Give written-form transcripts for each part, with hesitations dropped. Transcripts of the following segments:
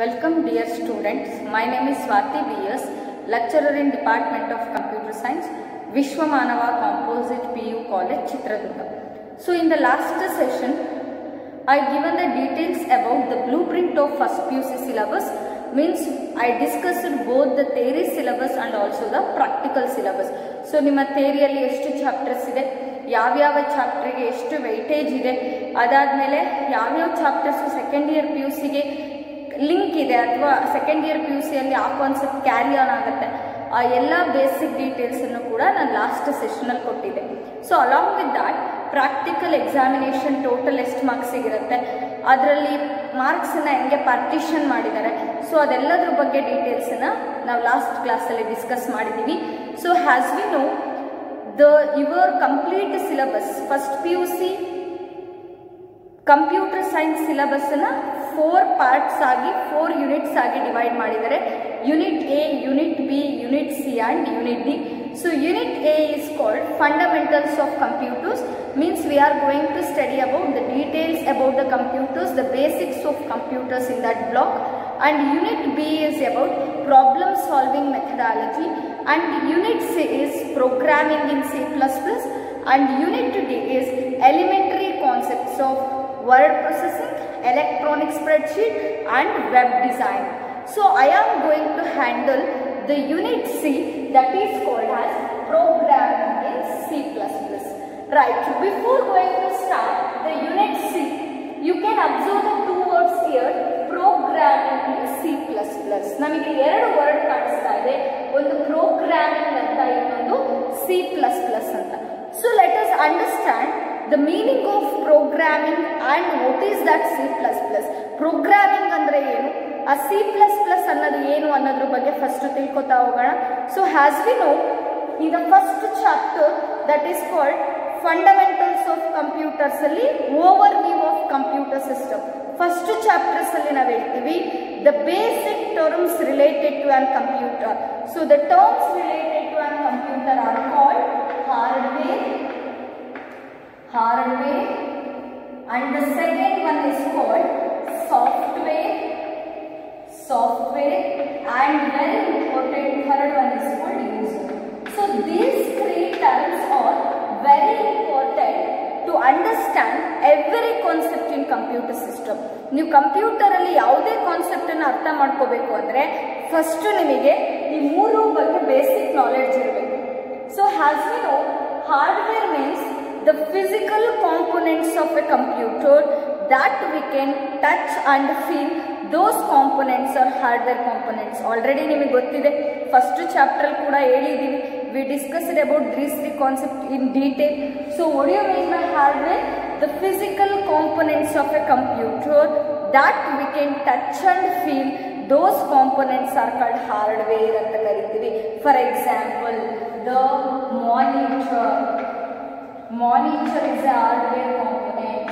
Welcome dear students, my name is Swati B.S., lecturer in Department of Computer Science, Vishwamanava Composite PU College, Chitradurga. So in the last session, I given the details about the blueprint of first PUC syllabus, means I discussed both the theory syllabus and also the practical syllabus. So ನಿಮ್ಮ theoryಯಲ್ಲಿ ಎಷ್ಟು chapters ಇದೆ, ಯಾವ್ಯಾವ ಚಾಪ್ಟರ್ಗೆ ಎಷ್ಟು weightage ಇದೆ, ಅದಾದಮೇಲೆ ಯಾವ್ಯಾವ chapters second year PUCಗೆ link ಇದೆ ಅಥವಾ ಸೆಕೆಂಡ್ ಇಯರ್ PUCಯಲ್ಲಿ ಆ ಕಾನ್ಸೆಪ್ಟ್ ಕ್ಯಾರಿ ಆನ್ ಆಗುತ್ತೆ, ಆ ಎಲ್ಲ ಬೇಸಿಕ್ ಡೀಟೇಲ್ಸನ್ನು ಕೂಡ ನಾನು ಲಾಸ್ಟ್ ಸೆಷನಲ್ಲಿ ಕೊಟ್ಟಿದ್ದೆ. So along with that practical examination total ಎಷ್ಟು ಮಾರ್ಕ್ಸಿಗಿರುತ್ತೆ, ಅದರಲ್ಲಿ ಮಾರ್ಕ್ಸನ್ನು ಹೆಂಗೆ ಪಾರ್ಟಿಷನ್ ಮಾಡಿದ್ದಾರೆ, ಸೊ ಅದೆಲ್ಲದ್ರ ಬಗ್ಗೆ ಡೀಟೇಲ್ಸನ್ನು ನಾವು ಲಾಸ್ಟ್ ಕ್ಲಾಸಲ್ಲಿ ಡಿಸ್ಕಸ್ ಮಾಡಿದ್ದೀವಿ. So as we know your complete syllabus first PUC computer science ಸಿಲೆಬಸ್ಸನ್ನು 4 ಪಾರ್ಟ್ಸ್ ಆಗಿ 4 ಯೂನಿಟ್ಸ್ ಆಗಿ ಡಿವೈಡ್ ಮಾಡಿದ್ದಾರೆ. Unit A, unit B, unit C and unit D. So unit A is called fundamentals of computers, means we are going to study about the details about the computers, the basics of computers in that block. And unit B is about problem solving methodology, and unit C is programming in C++, and unit D is elementary concepts of word processing, electronic spreadsheet and web design. So I am going to handle the unit C, that is called as programming in C++. Right, before going to start the unit C, you can observe the two words here, programming in C++. ನಮಗೆ ಎರಡು word ಕಾಣಿಸ್ತಾ ಇದೆ, ಒಂದು programming ಅಂತ, ಇನ್ನೊಂದು C++ ಅಂತ. So let us understand the meaning of programming and what is that C++. Programming ಅಂದ್ರೆ ಏನು, ಆ C++ ಅನ್ನೋದು ಏನು ಅನ್ನೋದ್ರ ಬಗ್ಗೆ ಫಸ್ಟ್ ತಿಳ್ಕೊತಾ ಹೋಗೋಣ. So as we know, in the first chapter that is called fundamentals of computers ಅಲ್ಲಿ overview of computer system, first chapters ಅಲ್ಲಿ ನಾವು ಹೇಳ್ತೀವಿ the basic terms related to an computer. So the terms related to an computer are called hardware, and the second one is called software, and very important third one is called user. So these three terms are very important to understand every concept in computer system. ನೀವು computer ಅಲ್ಲಿ ಯಾವುದೇ concept ಅನ್ನು ಅರ್ಥ ಮಾಡ್ಕೋಬೇಕು ಅಂದ್ರೆ first ನಿಮಗೆ ಈ ಮೂರು ಬಗ್ಗೆ ಬೇಸಿಕ್ ನಾಲೆಡ್ಜ್ ಇರಬೇಕು. So as we no, hardware means the physical components of a computer that we can touch and feel. Those components are hardware components. Already ನಿಮಗೆ ಗೊತ್ತಿದೆ, ಫಸ್ಟ್ ಚಾಪ್ಟರ್ ಕೂಡ ಹೇಳಿದ್ದೀವಿ, we discussed about these three concepts in detail. So what do you mean by hardware? The physical components of a computer that we can touch and feel, those components are called hardware ಅಂತ ಕರಿತೀವಿ. For example, the monitor is a hardware component,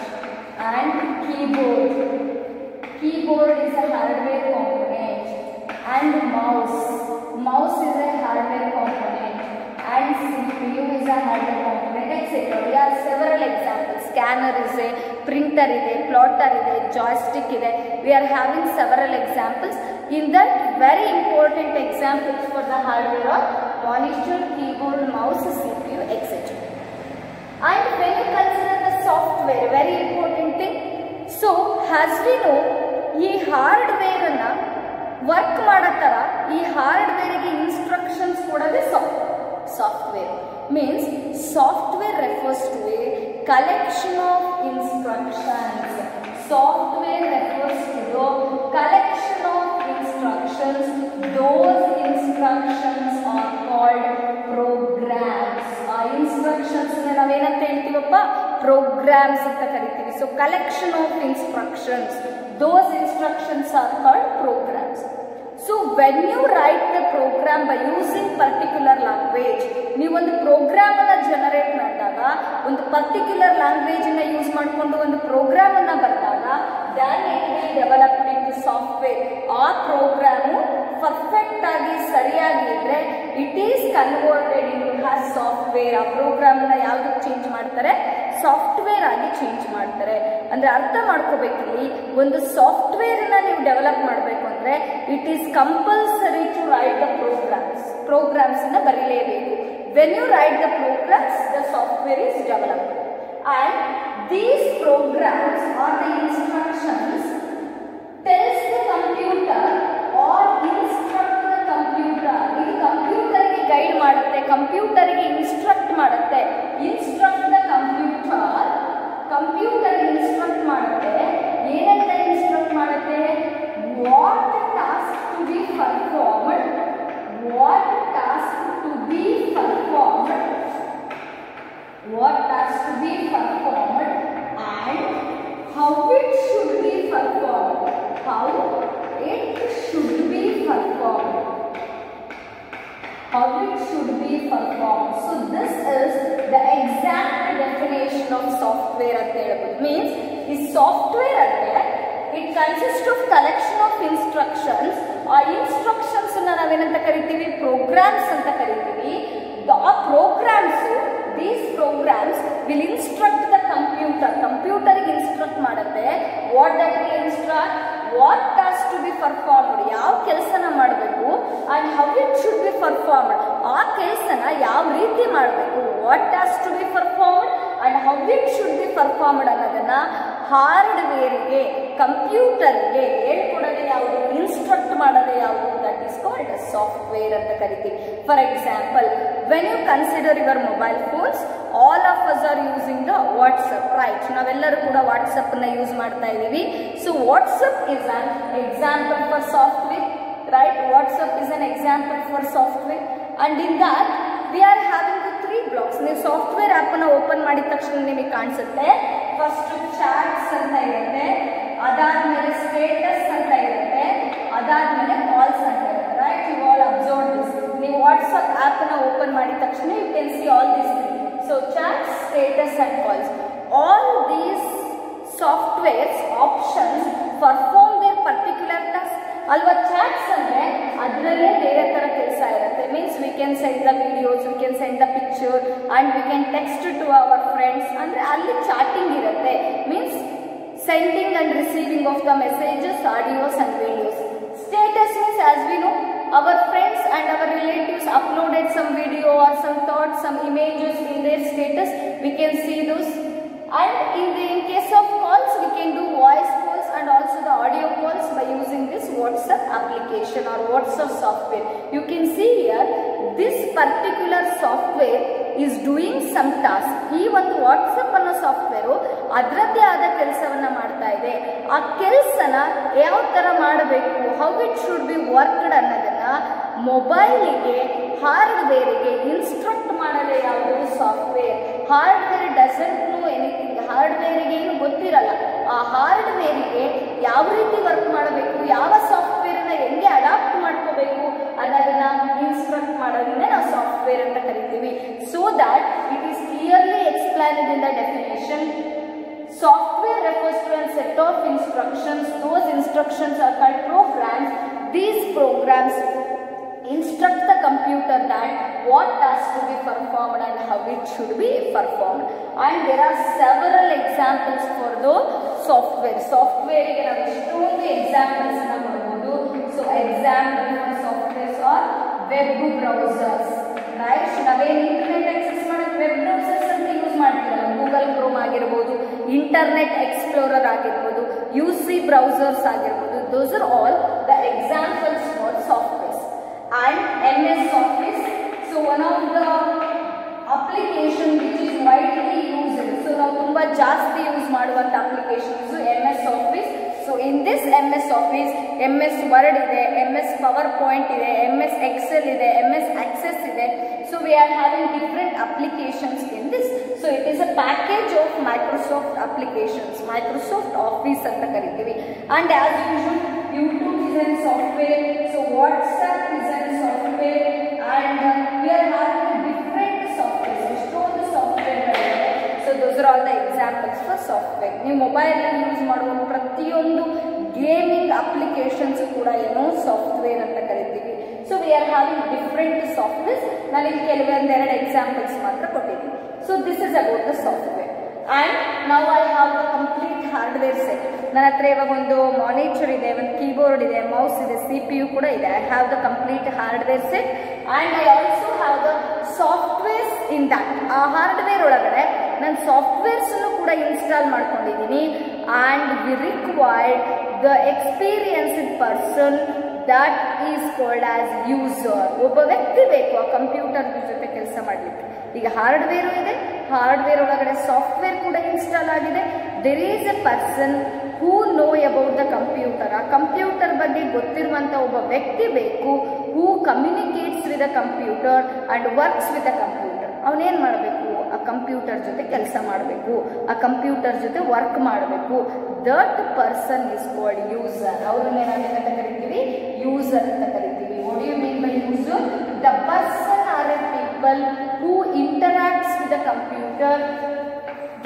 and keyboard is a hardware component, and mouse is a hardware component, and CPU is a hardware component, etc. We have several examples. Scanner is a, printer is a, plotter is a, joystick is a. We are having several examples. In that, very important examples for the hardware are monitor, keyboard, mouse, CPU, etc. And when you consider the software, very important thing. So as we know, ಈ hardware ಅನ್ನ work ಮಾಡೋ ತರ ಈ ಹಾರ್ಡ್ವೇರ್ಗೆ instructions ಕೊಡೋದೇ software. Means software refers to a collection of instructions. Software refers to the collection of instructions. Those instructions are called programs. ಆ instructions ನಾವೇನಂತ ಹೇಳ್ತೀವಪ್ಪ, ಪ್ರೋಗ್ರಾಮ್ಸ್ ಅಂತ ಕರಿತೀವಿ. So collection of instructions, those instructions are called programs. So when you write the program by using particular language, ನೀವು ಒಂದು program ಅನ್ನ generate ಮಾಡಿದಾಗ, ಒಂದು ಪರ್ಟಿಕ್ಯುಲರ್ ಲ್ಯಾಂಗ್ವೇಜ್ ಅನ್ನ ಯೂಸ್ ಮಾಡಿಕೊಂಡು ಒಂದು ಪ್ರೋಗ್ರಾಮ್ ಅನ್ನ ಬರೆದಾಗ, then it will develop into software. ಆ ಪ್ರೋಗ್ರಾಮು ಪರ್ಫೆಕ್ಟ್ ಆಗಿ ಸರಿಯಾಗಿ ಇದ್ರೆ it is converted into has software. ಆ ಪ್ರೋಗ್ರಾಮ್ ಅನ್ನ ಯಾವ್ದಕ್ಕೆ ಚೇಂಜ್ ಮಾಡ್ತಾರೆ, ಸಾಫ್ಟ್ವೇರ್ ಆಗಿ ಚೇಂಜ್ ಮಾಡ್ತಾರೆ. ಅಂದ್ರೆ ಅರ್ಥ ಮಾಡ್ಕೋಬೇಕಿಲ್ಲಿ, ಒಂದು ಸಾಫ್ಟ್ವೇರ್ ನ ನೀವು ಡೆವಲಪ್ ಮಾಡಬೇಕು ಅಂತ ಅಂದರೆ it is compulsory to write the ಪ್ರೋಗ್ರಾಮ್ಸನ್ನು ಬರೀಲೇಬೇಕು. When you write the programs the software is developed and these programs or the instructions tells the computer or instruct the computer. ಇದು ಕಂಪ್ಯೂಟರ್ಗೆ ಗೈಡ್ ಮಾಡುತ್ತೆ, ಕಂಪ್ಯೂಟರ್ಗೆ ಇನ್ಸ್ಟ್ರಕ್ಟ್ ಮಾಡುತ್ತೆ. Instruct the computer, computer instruct ಮಾಡುತ್ತೆ. ಏನಂತ instruct ಮಾಡುತ್ತೆ? What task to be performed, what task to be performed, what task to be performed and how it should be performed, how it should be performed, how it should be performed. So this is the exact definition of software anta helabodu. Means is software ante it consists of collection of instructions. ಆ instructions ಅನ್ನು ನಾವೇನಂತ ಕರಿತೀವಿ? programs ಅಂತ ಕರಿತೀವಿ. ಆ programs, these programs will instruct the computer, ಕಂಪ್ಯೂಟರ್ಗೆ instruct ಮಾಡುತ್ತೆ. What that will instruct, what task to be performed, ಯಾವ ಕೆಲಸನ ಮಾಡಬೇಕು, and how it should be performed, ಆ ಕೆಲಸನ ಯಾವ ರೀತಿ ಮಾಡಬೇಕು. What task to be performed and how it should be performed ಅನ್ನೋದನ್ನ ಹಾರ್ಡ್ವೇರ್ಗೆ, ಕಂಪ್ಯೂಟರ್ಗೆ ಹೇಳ್ಕೊಡೋದೇ ಯಾವುದು? ಇನ್ಸ್ಟ್ರಕ್ಟ್ ಮಾಡೋದೇ ಯಾವುದು? ದಟ್ ಈಸ್ ಕಾಲ್ಡ್ ಸಾಫ್ಟ್ವೇರ್ ಅಂತ ಕರಿತೀವಿ. For example, when you consider your mobile phones, all of us are using the WhatsApp, right? ನಾವೆಲ್ಲರೂ ಕೂಡ ವಾಟ್ಸಪ್ ಅನ್ನ ಯೂಸ್ ಮಾಡ್ತಾ ಇದ್ದೀವಿ. So WhatsApp is an example for software, right? WhatsApp is an example for software, and in that we are having the 3 blocks. ನೀವು software app ಅನ್ನು open ಮಾಡಿದ ತಕ್ಷಣ ನಿಮಗೆ ಕಾಣಿಸುತ್ತೆ, ಫಸ್ಟ್ ಚಾಟ್ಸ್ ಅಂತ ಇರುತ್ತೆ, ಅದಾದ್ಮೇಲೆ ಸ್ಟೇಟಸ್ ಅಂತ ಇರುತ್ತೆ, ಅದಾದ್ಮೇಲೆ ಕಾಲ್ಸ್ ಅಂತ ಇರುತ್ತೆ, right? You all observe this. ನೀವು ವಾಟ್ಸ್ಆಪ್ ಆಪ್ ಅನ್ನು ಓಪನ್ ಮಾಡಿದ ತಕ್ಷಣ you can see all these 3. So chats, status and calls, all these softwares options perform their particular task. ಅಲ್ವಾ? ಚಾಟ್ಸ್ ಅಂದ್ರೆ ಅದರಲ್ಲೇ ಬೇರೆ ತರ ಕೆಲಸ ಇರುತ್ತೆ. Means we can send the videos, we can send the picture and we can text to our friends. ಅಂದ್ರೆ ಅಲ್ಲಿ chatting ಇರುತ್ತೆ. Means sending and receiving of the messages, audios and videos. Status means, as we know, our friends and our relatives uploaded some video or some thoughts, some images in their status, we can see those. And in case of calls, we can do voice calls and also the audio calls by using this WhatsApp application or WhatsApp software. You can see here, this particular software is doing some task. ಈ ಒಂದು WhatsApp ಅನ್ನೋ software ಅದರದ್ದೇ ಆದ ಕೆಲಸವನ್ನ ಮಾಡ್ತಾ ಇದೆ. ಆ ಕೆಲಸನ ಯಾವ ತರ ಮಾಡಬೇಕು, how it should be worked ಅನ್ನೋದನ್ನ ಮೊಬೈಲಿಗೆ, ಹಾರ್ಡ್ವೇರಿಗೆ ಇನ್ಸ್ಟ್ರಕ್ಟ್ ಮಾಡಲೇ ಯಾವುದು? Software. Hardware doesn't know anything. ಹಾರ್ಡ್ವೇರಿಗೆ ಏನು ಗೊತ್ತಿರಲ್ಲ. ಆ ಹಾರ್ಡ್ವೇರಿಗೆ ಯಾವ ರೀತಿ ವರ್ಕ್ ಮಾಡಬೇಕು, ಯಾವ ಸಾಫ್ಟ್ವೇರ್ನ ಹೆಂಗೆ ಅಡಾಪ್ಟ್ ಮಾಡ್ಕೋಬೇಕು ಅನ್ನೋದನ್ನ ಇನ್ಸ್ಟ್ರಕ್ಟ್ ಮಾಡೋದನ್ನೇ ನಾವು ಸಾಫ್ಟ್ವೇರ್ ಅಂತ ಕರಿತೀವಿ. So that it is clearly explained in the definition. Software refers to a set of instructions. Those instructions are called programs. These programs instruct the computer that what task to be performed and how it should be performed. And there are several examples for the software. Software ಗೆ ನಾವು ಎಷ್ಟೊಂದು examples ಅನ್ನು ನೋಡಬಹುದು. So example for softwares are web browsers, right? ನಾವೇನು internet access ಮಾಡೋದು web browsers ಅಂತ use ಮಾಡ್ತೀವಲ್ಲ, Google Chrome ಆಗಿರ್ಬೋದು, ಇಂಟರ್ನೆಟ್ ಎಕ್ಸ್ಪ್ಲೋರರ್ ಆಗಿರ್ಬೋದು, UC ಬ್ರೌಸರ್ಸ್ ಆಗಿರ್ಬೋದು. Those are all the examples for softwares. And MS Office, so one of the application which is widely used, so ನಾವು ತುಂಬಾ ಜಾಸ್ತಿ use ಮಾಡುವಂತ applications MS Office. So in this MS Office, MS Word ಇದೆ, MS PowerPoint ಇದೆ, MS Excel ಇದೆ, MS Access ಇದೆ. So we are having different applications in this. So it is a package of Microsoft applications, Microsoft Office ಅಂತ ಕರಿತೀವಿ. And as usual, YouTube is a software, so WhatsApp is a software, and we are having different softwares. ಎಷ್ಟೊಂದು ಸಾಫ್ಟ್ವೇರ್ಗಳಿವೆ. So those are all the examples for software. ನೀವು ಮೊಬೈಲಲ್ಲಿ use ಮಾಡುವ ಪ್ರತಿಯೊಂದು gaming applications ಕೂಡ ಏನು ಸಾಫ್ಟ್ವೇರ್ ಅಂತ ಕರಿತೀವಿ. So we are having different softwares. ನಾನು ಇಲ್ಲಿ ಕೆಲವೊಂದೆರಡು ಎಕ್ಸಾಂಪಲ್ಸ್ ಮಾತ್ರ ಕೊಟ್ಟಿದ್ದೀನಿ. So this is about the software. And ನಾವು I have the complete hardware set. ನನ್ನ ಹತ್ರ ಇವಾಗ ಒಂದು ಮಾನಿಟರ್ ಇದೆ, ಒಂದು ಕೀಬೋರ್ಡ್ ಇದೆ, ಮೌಸ್ ಇದೆ, CPU ಕೂಡ ಇದೆ. I have the complete hardware set and I also have the softwares in that. ಆ ಹಾರ್ಡ್ವೇರ್ ಒಳಗಡೆ ನಾನು ಸಾಫ್ಟ್ವೇರ್ಸನ್ನು ಕೂಡ ಇನ್ಸ್ಟಾಲ್ ಮಾಡ್ಕೊಂಡಿದ್ದೀನಿ. And we required the experienced person that is called as user. ಒಬ್ಬ ವ್ಯಕ್ತಿ ಬೇಕು ಆ ಕಂಪ್ಯೂಟರ್ ಜೊತೆ ಕೆಲಸ ಮಾಡಲಿಕ್ಕೆ. ಈಗ ಹಾರ್ಡ್ವೇರು ಇದೆ, ಹಾರ್ಡ್ವೇರ್ ಒಳಗಡೆ ಸಾಫ್ಟ್ವೇರ್ ಕೂಡ ಇನ್ಸ್ಟಾಲ್ ಆಗಿದೆ. There is a person who know about the computer. ಆ ಕಂಪ್ಯೂಟರ್ ಬಗ್ಗೆ ಗೊತ್ತಿರುವಂಥ ಒಬ್ಬ ವ್ಯಕ್ತಿ ಬೇಕು, who communicates with the computer and works with the computer. ಅವನೇನು ಮಾಡಬೇಕು? ಆ ಕಂಪ್ಯೂಟರ್ ಜೊತೆ ಕೆಲಸ ಮಾಡಬೇಕು, ಆ ಕಂಪ್ಯೂಟರ್ ಜೊತೆ ವರ್ಕ್ ಮಾಡಬೇಕು. That person is called user. ಅವ್ರನ್ನ ಏನಾಗಬೇಕಂತ ಕರಿತೀವಿ? ಯೂಸರ್ ಅಂತ ಕರಿತೀವಿ. What do you mean by user? The person are a people who interacts with the computer,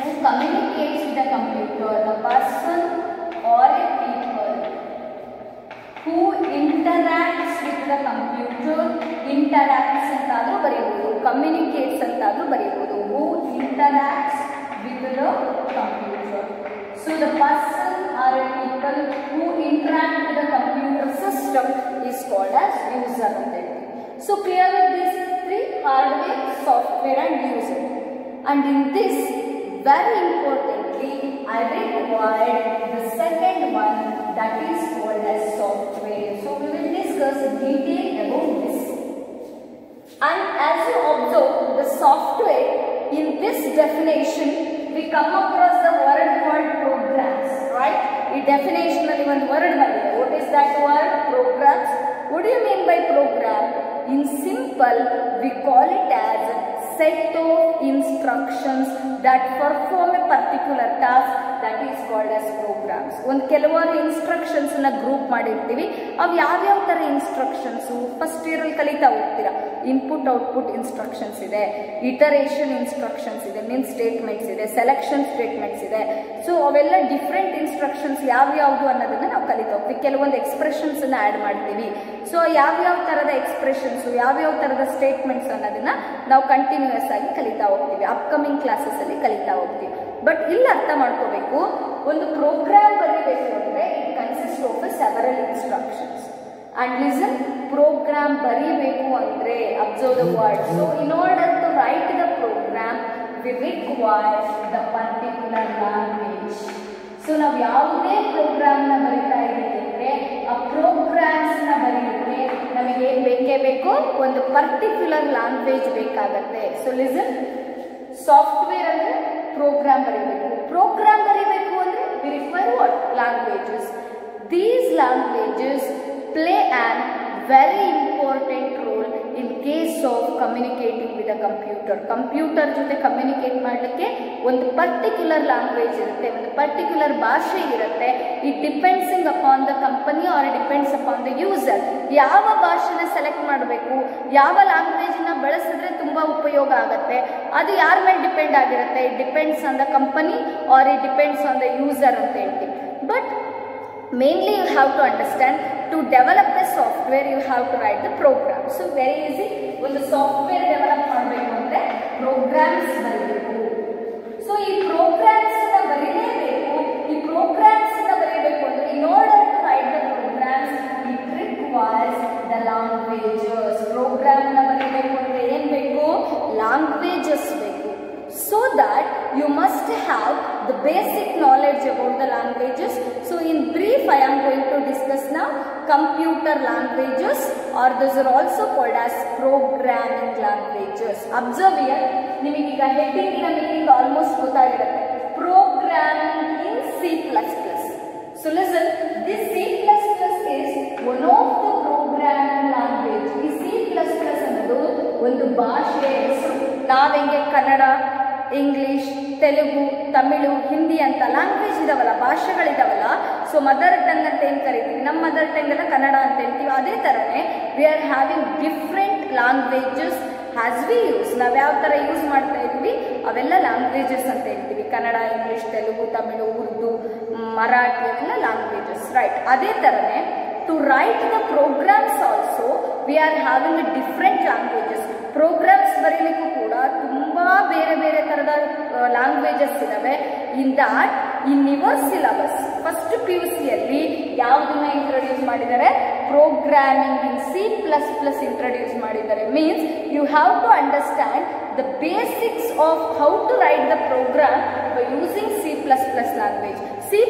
who communicates with the computer. The person or a people who interacts with the computer. Interacts ಅಂತಾದ್ರೂ ಬರೀಬಹುದು, communicates ಅಂತಾದ್ರೂ ಬರೀಬಹುದು. Who interacts with the computer. So the person or a people who interact with the computer system is called as user. So clear with these three: hardware, software and user. And in this, very importantly, I required the second one, that is called as software. So we will discuss in detail about this. And as you observe, the software, in this definition we come across the word called programs, right? In definition alli one word bandide. What is that word? Programs. What do you mean by program? In simple, we call it as a set of instructions that perform a particular task, that is called as programs. ಒಂದು ಕೆಲವಾರು instructions ನ group ಮಾಡಿರ್ತೀವಿ. ಅವು ಯಾವ್ಯಾವ ತರ instructions first year ಅಲ್ಲಿ ಕಲಿತಾ ಹೋಗ್ತೀರಾ. ಇನ್ಪುಟ್ ಔಟ್ಪುಟ್ ಇನ್ಸ್ಟ್ರಕ್ಷನ್ಸ್ ಇದೆ, ಇಟರೇಷನ್ ಇನ್ಸ್ಟ್ರಕ್ಷನ್ಸ್ ಇದೆ, ಮೀನ್ ಸ್ಟೇಟ್ಮೆಂಟ್ಸ್ ಇದೆ, ಸೆಲೆಕ್ಷನ್ ಸ್ಟೇಟ್ಮೆಂಟ್ಸ್ ಇದೆ. ಸೊ ಅವೆಲ್ಲ ಡಿಫ್ರೆಂಟ್ ಇನ್ಸ್ಟ್ರಕ್ಷನ್ಸ್ ಯಾವ್ಯಾವುದು ಅನ್ನೋದನ್ನ ನಾವು ಕಲಿತಾ ಹೋಗ್ತೀವಿ. ಕೆಲವೊಂದು ಎಕ್ಸ್ಪ್ರೆಷನ್ಸ್ ಅನ್ನ ಆಡ್ ಮಾಡ್ತೀವಿ. ಸೊ ಯಾವ್ಯಾವ ತರದ ಎಕ್ಸ್ಪ್ರೆಷನ್ಸ್, ಯಾವ್ಯಾವ ತರದ ಸ್ಟೇಟ್ಮೆಂಟ್ಸ್ ಅನ್ನೋದನ್ನ ನಾವು ಕಂಟಿನ್ಯೂಸ್ ಆಗಿ ಕಲಿತಾ ಹೋಗ್ತೀವಿ. ಅಪ್ಕಮಿಂಗ್ ಕ್ಲಾಸಸ್ ಅಲ್ಲಿ ಕಲಿತಾ ಹೋಗ್ತೀವಿ. ಬಟ್ ಇಲ್ಲಿ ಅರ್ಥ ಮಾಡ್ಕೋಬೇಕು, ಒಂದು ಪ್ರೋಗ್ರಾಮ್ ಬರೀಬೇಕು ಅಂದ್ರೆ it consist of several instructions. And listen, program ಬರೀಬೇಕು ಅಂದ್ರೆ observe the word. So in order to write the program we require the particular language. So ನಾವು ಯಾವುದೇ ಪ್ರೋಗ್ರಾಮ್ ನ ಬರೀತಾ ಇದ್ದೀವಿ ಅಂದ್ರೆ ಆ ಪ್ರೋಗ್ರಾಮ್ಸ್ ನ ಬರೀಲಿಕ್ಕೆ ನಮಗೆ ಏನ್ ಬೇಕೇ ಬೇಕು? ಒಂದು ಪರ್ಟಿಕ್ಯುಲರ್ ಲ್ಯಾಂಗ್ವೇಜ್ ಬೇಕಾಗತ್ತೆ. ಸೊ ಲಿಸನ್, ಸಾಫ್ಟ್ವೇರ್ ಅಂದ್ರೆ ಪ್ರೋಗ್ರಾಮ್ ಬರೀಬೇಕು. ಪ್ರೋಗ್ರಾಮ್ ಬರೀಬೇಕು ಅಂದ್ರೆ we require what? Languages. These languages play an very important role in case of communicating with a computer. Computer ಜೊತೆ ಕಮ್ಯುನಿಕೇಟ್ ಮಾಡಲಿಕ್ಕೆ ಒಂದು ಪರ್ಟಿಕ್ಯುಲರ್ ಲ್ಯಾಂಗ್ವೇಜ್ ಇರುತ್ತೆ, ಒಂದು ಪರ್ಟಿಕ್ಯುಲರ್ ಭಾಷೆ ಇರುತ್ತೆ. It depending upon the company or depends upon the user. ಯಾವ ಭಾಷೆನ select ಮಾಡಬೇಕು, ಯಾವ ಲ್ಯಾಂಗ್ವೇಜ್ನ ಬಳಸಿದ್ರೆ ತುಂಬಾ ಉಪಯೋಗ ಆಗುತ್ತೆ, ಅದು ಯಾರ ಮೇಲೆ ಡಿಪೆಂಡ್ ಆಗಿರುತ್ತೆ. It depends on the company or it depends on the user ಅಂತ ಹೇಳ್ತೀವಿ. But mainly you have to understand, to develop a software you have to write the program. So very easy. ಒಂದು software develop ಮಾಡಬೇಕು ಅಂದ್ರೆ programmes ಬರೀಬೇಕು. So ಈ programmes ನ ಬರೀಲೇಬೇಕು. ಈ programmes ನ ಬರೀಬೇಕು ಅಂದ್ರೆ in order to write the programs it requires the languages. Program ನ ಬರೀಬೇಕು ಅಂದ್ರೆ ಏನ್ ಬೇಕು? ಲ್ಯಾಂಗ್ವೇಜಸ್ ಬೇಕು. So that you must have the basic knowledge about the languages. So in brief I am going to discuss now computer languages, or those are also called as programming languages. Observe here, ನಿಮಗೆ ಈಗ heading ನ meaning almost ಗೊತ್ತಾಗಿರುತ್ತೆ. Programming in C++. So listen, this C++ is one of the programming language. ಈ C++ ಅನ್ನೋದು ಒಂದು ಭಾಷೆ ಹೆಸರು. ನಾವೆಂಗೆ Kannada, English, Telugu, Tamil, Hindi ಅಂತ ಲ್ಯಾಂಗ್ವೇಜ್ ಇದಾವಲ್ಲ, ಭಾಷೆಗಳಿದಾವಲ್ಲ. ಸೊ ಮದರ್ ಟಂಗ್ ಅಂತ ಏನು ಕರಿತೀವಿ, ನಮ್ಮ ಮದರ್ ಟಂಗ್ ಎಲ್ಲ ಕನ್ನಡ ಅಂತ ಹೇಳ್ತೀವಿ. ಅದೇ ಥರನೇ V are having different languages has we use. ನಾವು ಯಾವ ಥರ ಯೂಸ್ ಮಾಡ್ತಾ ಇದ್ವಿ ಅವೆಲ್ಲ ಲ್ಯಾಂಗ್ವೇಜಸ್ ಅಂತ ಹೇಳ್ತೀವಿ. ಕನ್ನಡ, ಇಂಗ್ಲಿಷ್, ತೆಲುಗು, ತಮಿಳು, ಉರ್ದು, ಮರಾಠಿ ಅವೆಲ್ಲ ಲ್ಯಾಂಗ್ವೇಜಸ್, ರೈಟ್. ಅದೇ ಥರನೇ to write the programs also we are having different languages. Programs ಬರೀಲಿಕ್ಕೂ ಕೂಡ ತುಂಬ ಬೇರೆ ಬೇರೆ ಥರದ ಲ್ಯಾಂಗ್ವೇಜಸ್ ಇದ್ದಾವೆ. In that in your syllabus first PUC ಯಲ್ಲಿ ಯಾವುದನ್ನ ಇಂಟ್ರೊಡ್ಯೂಸ್ ಮಾಡಿದ್ದಾರೆ? ಪ್ರೋಗ್ರಾಮಿಂಗ್ ಇನ್ C++ ಇಂಟ್ರೊಡ್ಯೂಸ್ ಮಾಡಿದ್ದಾರೆ. Means you have to understand the basics of how to write the program by using C++ language. C++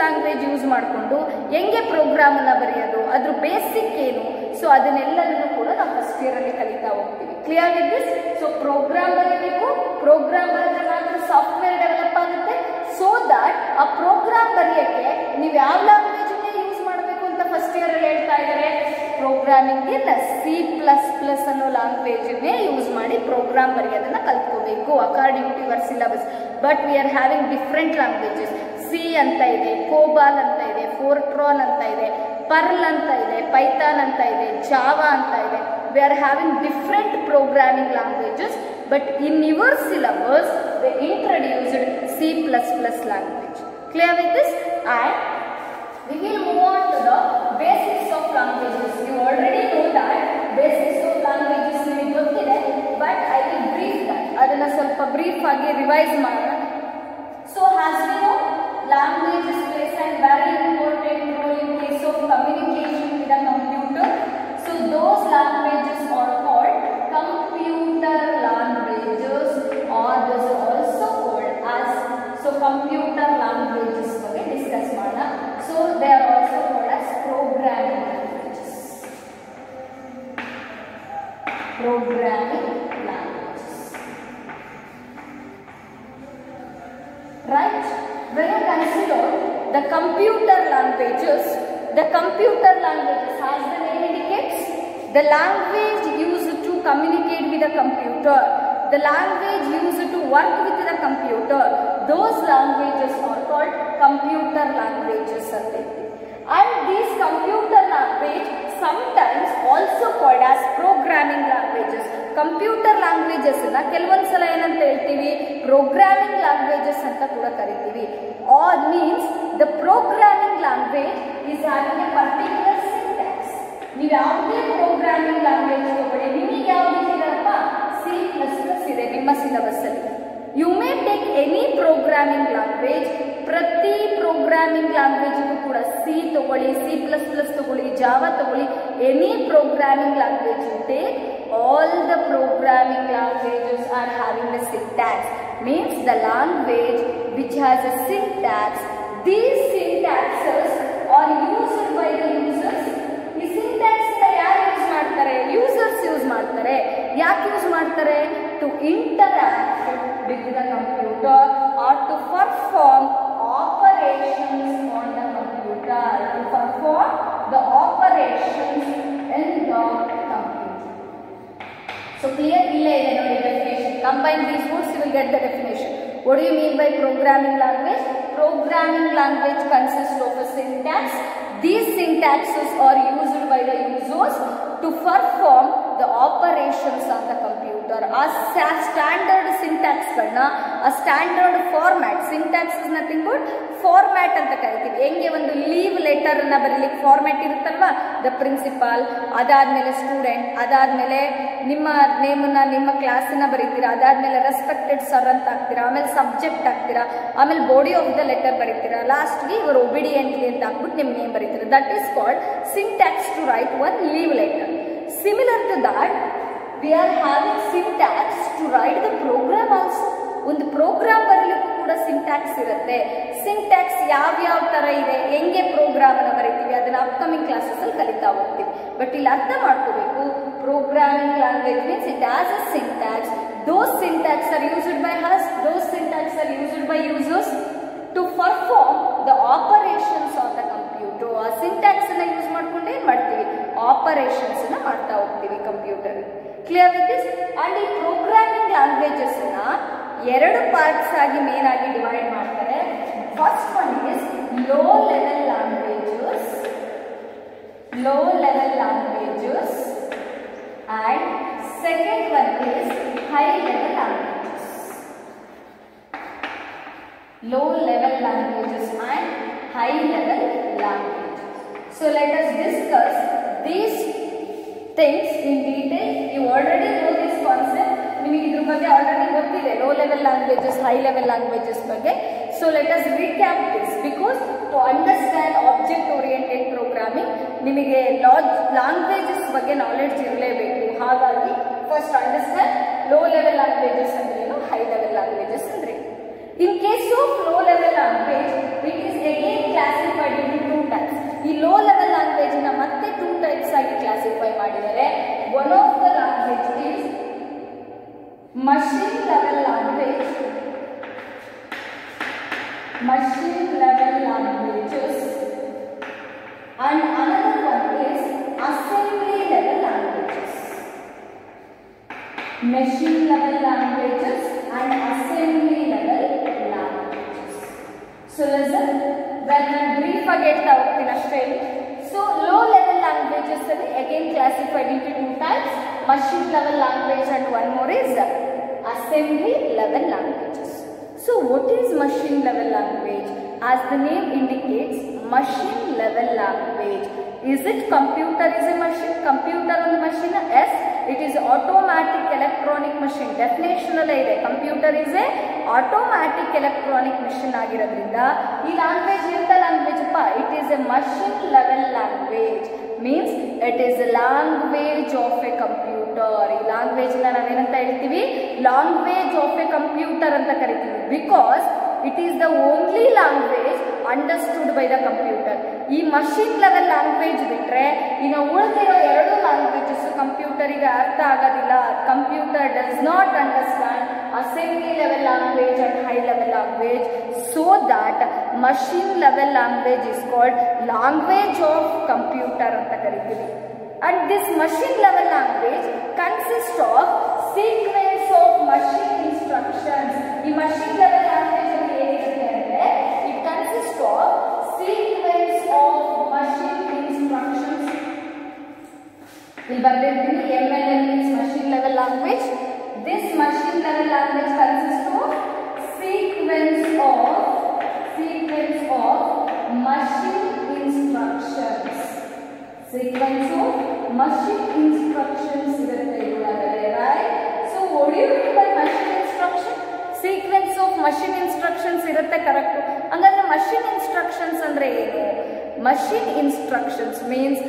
language use ಮಾಡಿಕೊಂಡು ಹೆಂಗೆ ಪ್ರೋಗ್ರಾಮನ್ನು ಬರೆಯೋದು, ಅದ್ರ basic ಏನು, so ಅದನ್ನೆಲ್ಲದನ್ನು ಕೂಡ ನಾವು ಫಸ್ಟ್ ಇಯರಲ್ಲಿ ಕಲಿತಾ ಹೋಗ್ತೀವಿ. Clear with this? So program ಬರೀಬೇಕು, ಪ್ರೋಗ್ರಾಮ್ ಬರೆದ್ರೆ ಮಾತ್ರ ಸಾಫ್ಟ್ವೇರ್ ಡೆವಲಪ್ ಆಗುತ್ತೆ. ಸೊ ದಟ್ ಆ ಪ್ರೋಗ್ರಾಮ್ ಬರೆಯೋಕ್ಕೆ ನೀವು ಯಾವ ಲ್ಯಾಂಗ್ವೇಜನ್ನೇ ಯೂಸ್ ಮಾಡಬೇಕು ಅಂತ ಫಸ್ಟ್ ಇಯರಲ್ಲಿ ಹೇಳ್ತಾ ಇದ್ದಾರೆ. ಪ್ರೋಗ್ರಾಮಿಂಗ್ ಇನ್ C++ ಅನ್ನೋ ಲ್ಯಾಂಗ್ವೇಜನ್ನೇ ಯೂಸ್ ಮಾಡಿ ಪ್ರೋಗ್ರಾಮ್ ಬರೆಯೋದನ್ನ ಕಲ್ತ್ಕೋಬೇಕು according to your syllabus. But we are having different languages. C ಅಂತ ಇದೆ, ಕೋಬಾಲ್ ಅಂತ ಇದೆ, ಫೋರ್ಟ್ರಾನ್ ಅಂತ ಇದೆ, ಪರ್ಲ್ ಅಂತ ಇದೆ, ಪೈಥಾನ್ ಅಂತ ಇದೆ, ಜಾವಾ ಅಂತ ಇದೆ. V are having different programming languages, but in your syllabus they introduced C++ language. Clear with this? And we will move on to the basics of languages. You already know that basics of languages ನಿಮಗೆ ಗೊತ್ತಿದೆ, but I will brief that. ಅದನ್ನ ಸ್ವಲ್ಪ brief ಆಗಿ revise ಮಾಡೋಣ. So as we know, languages plays a very important role in case of communication with a computer. So those languages are called computer languages, or those are also called as, so computer languages ಬಗ್ಗೆ discuss ಮಾಡೋಣ. So they are also called as programming languages. Programming languages. Right? When you consider the computer languages as the name indicates, the language used to communicate with the computer, the language used to work with the computer, those languages are called computer languages. And these computer language sometimes also called as programming languages. Computer languages na ಕೆಲವೊಂದ್ಸಲ ಏನಂತ ಹೇಳ್ತೀವಿ, programming languages ಅಂತ ಕೂಡ ಕರಿತೀವಿ. Or means the programming language is having a particular syntax. ನೀವು ಯಾವುದೇ programming language ತಗೊಳ್ಳಿ, ನಿಮಗೆ ಯಾವುದು ಇದೆಯಪ್ಪ? C++ ಇದೆ ನಿಮ್ಮ ಸಿಲೆಬಸ್ ಅಲ್ಲಿ. You may take any programming language, ಪ್ರತಿ ಪ್ರೋಗ್ರಾಮಿಂಗ್ ಲ್ಯಾಂಗ್ವೇಜ್ಗೂ ಕೂಡ ಸಿ ತಗೊಳ್ಳಿ, C++ ತಗೊಳ್ಳಿ, ಜಾವಾ ತಗೊಳ್ಳಿ, any programming language you take, all the programming languages are having a syntax. Means the language which has a syntax, these syntaxes are used by the users. ಈ syntax ಯಾರು use ಮಾಡ್ತಾರೆ? Users use ಮಾಡ್ತಾರೆ. ಯಾಕೆ use ಮಾಡ್ತಾರೆ? To interact with the computer or to perform operations on the computer, to perform the operations in the computer. So clear? Illa ide ನೋಡಿ definition. Combine these words, you will get the definition. What do you mean by programming language? Programming language consists of a syntax. These syntaxes are used by the users to perform the operations on the computer. ಆ standard ಸಿಂಟ್ಯಾಕ್ಸ್ಗಳನ್ನ, ಆ standard format, syntax is nothing but format ಅಂತ ಕರಿತೀವಿ. ಹೆಂಗೆ ಒಂದು leave letter ಅನ್ನ ಬರೀಲಿಕ್ಕೆ format ಇರುತ್ತಲ್ವಾ, the principal, ಅದಾದ್ಮೇಲೆ ಸ್ಟೂಡೆಂಟ್, ಅದಾದ್ಮೇಲೆ ನಿಮ್ಮ ನೇಮನ್ನ, ನಿಮ್ಮ ಕ್ಲಾಸನ್ನ ಬರೀತೀರಾ, ಅದಾದ್ಮೇಲೆ ರೆಸ್ಪೆಕ್ಟೆಡ್ ಸರ್ ಅಂತ ಹಾಕ್ತೀರಾ, ಆಮೇಲೆ ಸಬ್ಜೆಕ್ಟ್ ಹಾಕ್ತೀರಾ, ಆಮೇಲೆ ಬಾಡಿ ಆಫ್ ದ ಲೆಟರ್ ಬರೀತೀರಾ, ಲಾಸ್ಟ್ಗೆ ಇವರು ಒಬಿಡಿಯೆಂಟ್ಲಿ ಅಂತ ಹಾಕ್ಬಿಟ್ಟು ನಿಮ್ಮ ನೇಮ್ ಬರೀತೀರಾ. That is called syntax to write one leave letter. Similar to that we are having syntax to write the program also. ಒಂದು ಪ್ರೋಗ್ರಾಮ್ ಬರೀಲಿಕ್ಕೂ ಕೂಡ ಸಿಂಟ್ಯಾಕ್ಸ್ ಇರುತ್ತೆ. ಸಿಂಟ್ಯಾಕ್ಸ್ ಯಾವ್ಯಾವ ಥರ ಇದೆ, ಹೆಂಗೆ ಪ್ರೋಗ್ರಾಮನ್ನು ಬರೀತೀವಿ, ಅದನ್ನು ಅಪ್ಕಮಿಂಗ್ ಕ್ಲಾಸಸ್ಸಲ್ಲಿ ಕಲಿತಾ ಹೋಗ್ತೀವಿ. ಬಟ್ ಇಲ್ಲಿ ಅರ್ಥ ಮಾಡ್ಕೋಬೇಕು, programming language means it as a syntax. Those syntax are used by us, those syntax are used by users to perform the operations on the computer. ಆ ಸಿಂಟ್ಯಾಕ್ಸ್ ಅನ್ನ ಯೂಸ್ ಮಾಡ್ಕೊಂಡು ಏನು ಮಾಡ್ತೀವಿ, ಆಪರೇಷನ್ಸ್ ಅನ್ನ ಮಾಡ್ತಾ ಹೋಗ್ತೀವಿ computer. Clear with this? And ಈ programming languages ಅನ್ನ ಎರಡು ಪಾರ್ಟ್ಸ್ ಆಗಿ ಮೇನ್ ಆಗಿ ಡಿವೈಡ್ ಮಾಡ್ತಾರೆ. First one is low level languages, and second one is high level languages. Low level languages and high level languages. So let us discuss these things in detail. You already know this concept. ನಿಮಗೆ ಇದ್ರ ಬಗ್ಗೆ already ಗೊತ್ತಿದೆ, low level languages, high level languages ಬಗ್ಗೆ. So let us recap this, because to understand object oriented programming ನಿಮಗೆ languages ಬಗ್ಗೆ knowledge ಇರಲೇಬೇಕು. ಹಾಗಾಗಿ first understand low level languages ಅಂದ್ರೇನು, ಹೈ ಲೆವೆಲ್ ಲ್ಯಾಂಗ್ವೇಜಸ್ ಅಂದ್ರೆ. In case of low level language, it is again classified into two types. ಈ low level language ನ ಮತ್ತೆ two types ಆಗಿ ಕ್ಲಾಸಿಫೈ ಮಾಡಿದ್ದಾರೆ. One of the language is machine level language. Machine level languages, and another one is assembly level languages. Machine level languages and assembly level languages. So listen, when I brief again ಹೋಗ್ತೀನಿ ಅಷ್ಟೇ. So low level languages are again classified into two types, machine level language and one more is assembly level languages. So what is machine level language? As the name indicates, machine level language. Is it computer is a machine? Computer on the machine? Yes. It is automatic electronic machine. Definition alle ide. Computer is a automatic electronic machine ಆಗಿರೋದ್ರಿಂದ ಈ language ಎಂತ language ಅಪ್ಪ? It is a machine level language. Means it is a language of a computer. ಈ language ನ ನಾವೇನಂತ ಹೇಳ್ತೀವಿ? Language of a computer ಅಂತ ಕರಿತೀವಿ. Because it is the only language understood by the computer. ಈ machine level language ಬಿಟ್ರೆ ಇನ್ನು ಉಳಿದಿರೋ ಎರಡು ಲ್ಯಾಂಗ್ವೇಜಸ್ ಕಂಪ್ಯೂಟರಿಗೆ ಅರ್ಥ ಆಗೋದಿಲ್ಲ. Computer does not understand assembly level language and high level language, so that machine level language is called language of computer ಅಂತ ಕರಿತೀವಿ. And this machine level language consists of sequence of machine instructions. ಈ machine level language ಅಲ್ಲಿ ಏನಿರುತ್ತೆ ಅಂದ್ರೆ it consists of sequence of machine instructions. ಇಲ್ಲಿ ಬರ್ದಿರ್ತೀನಿ, MLL means machine level language. This machine level language consists of sequence of machine instructions. Sequence of machine instructions ಇರುತ್ತೆ ಇದರಲ್ಲಿ, right? So what do you mean by machine instruction? Sequence of machine instructions ಇರುತ್ತೆ, correct. ಹಾಗಾದ್ರೆ machine instructions ಅಂದ್ರೆ ಏನು? Machine instructions means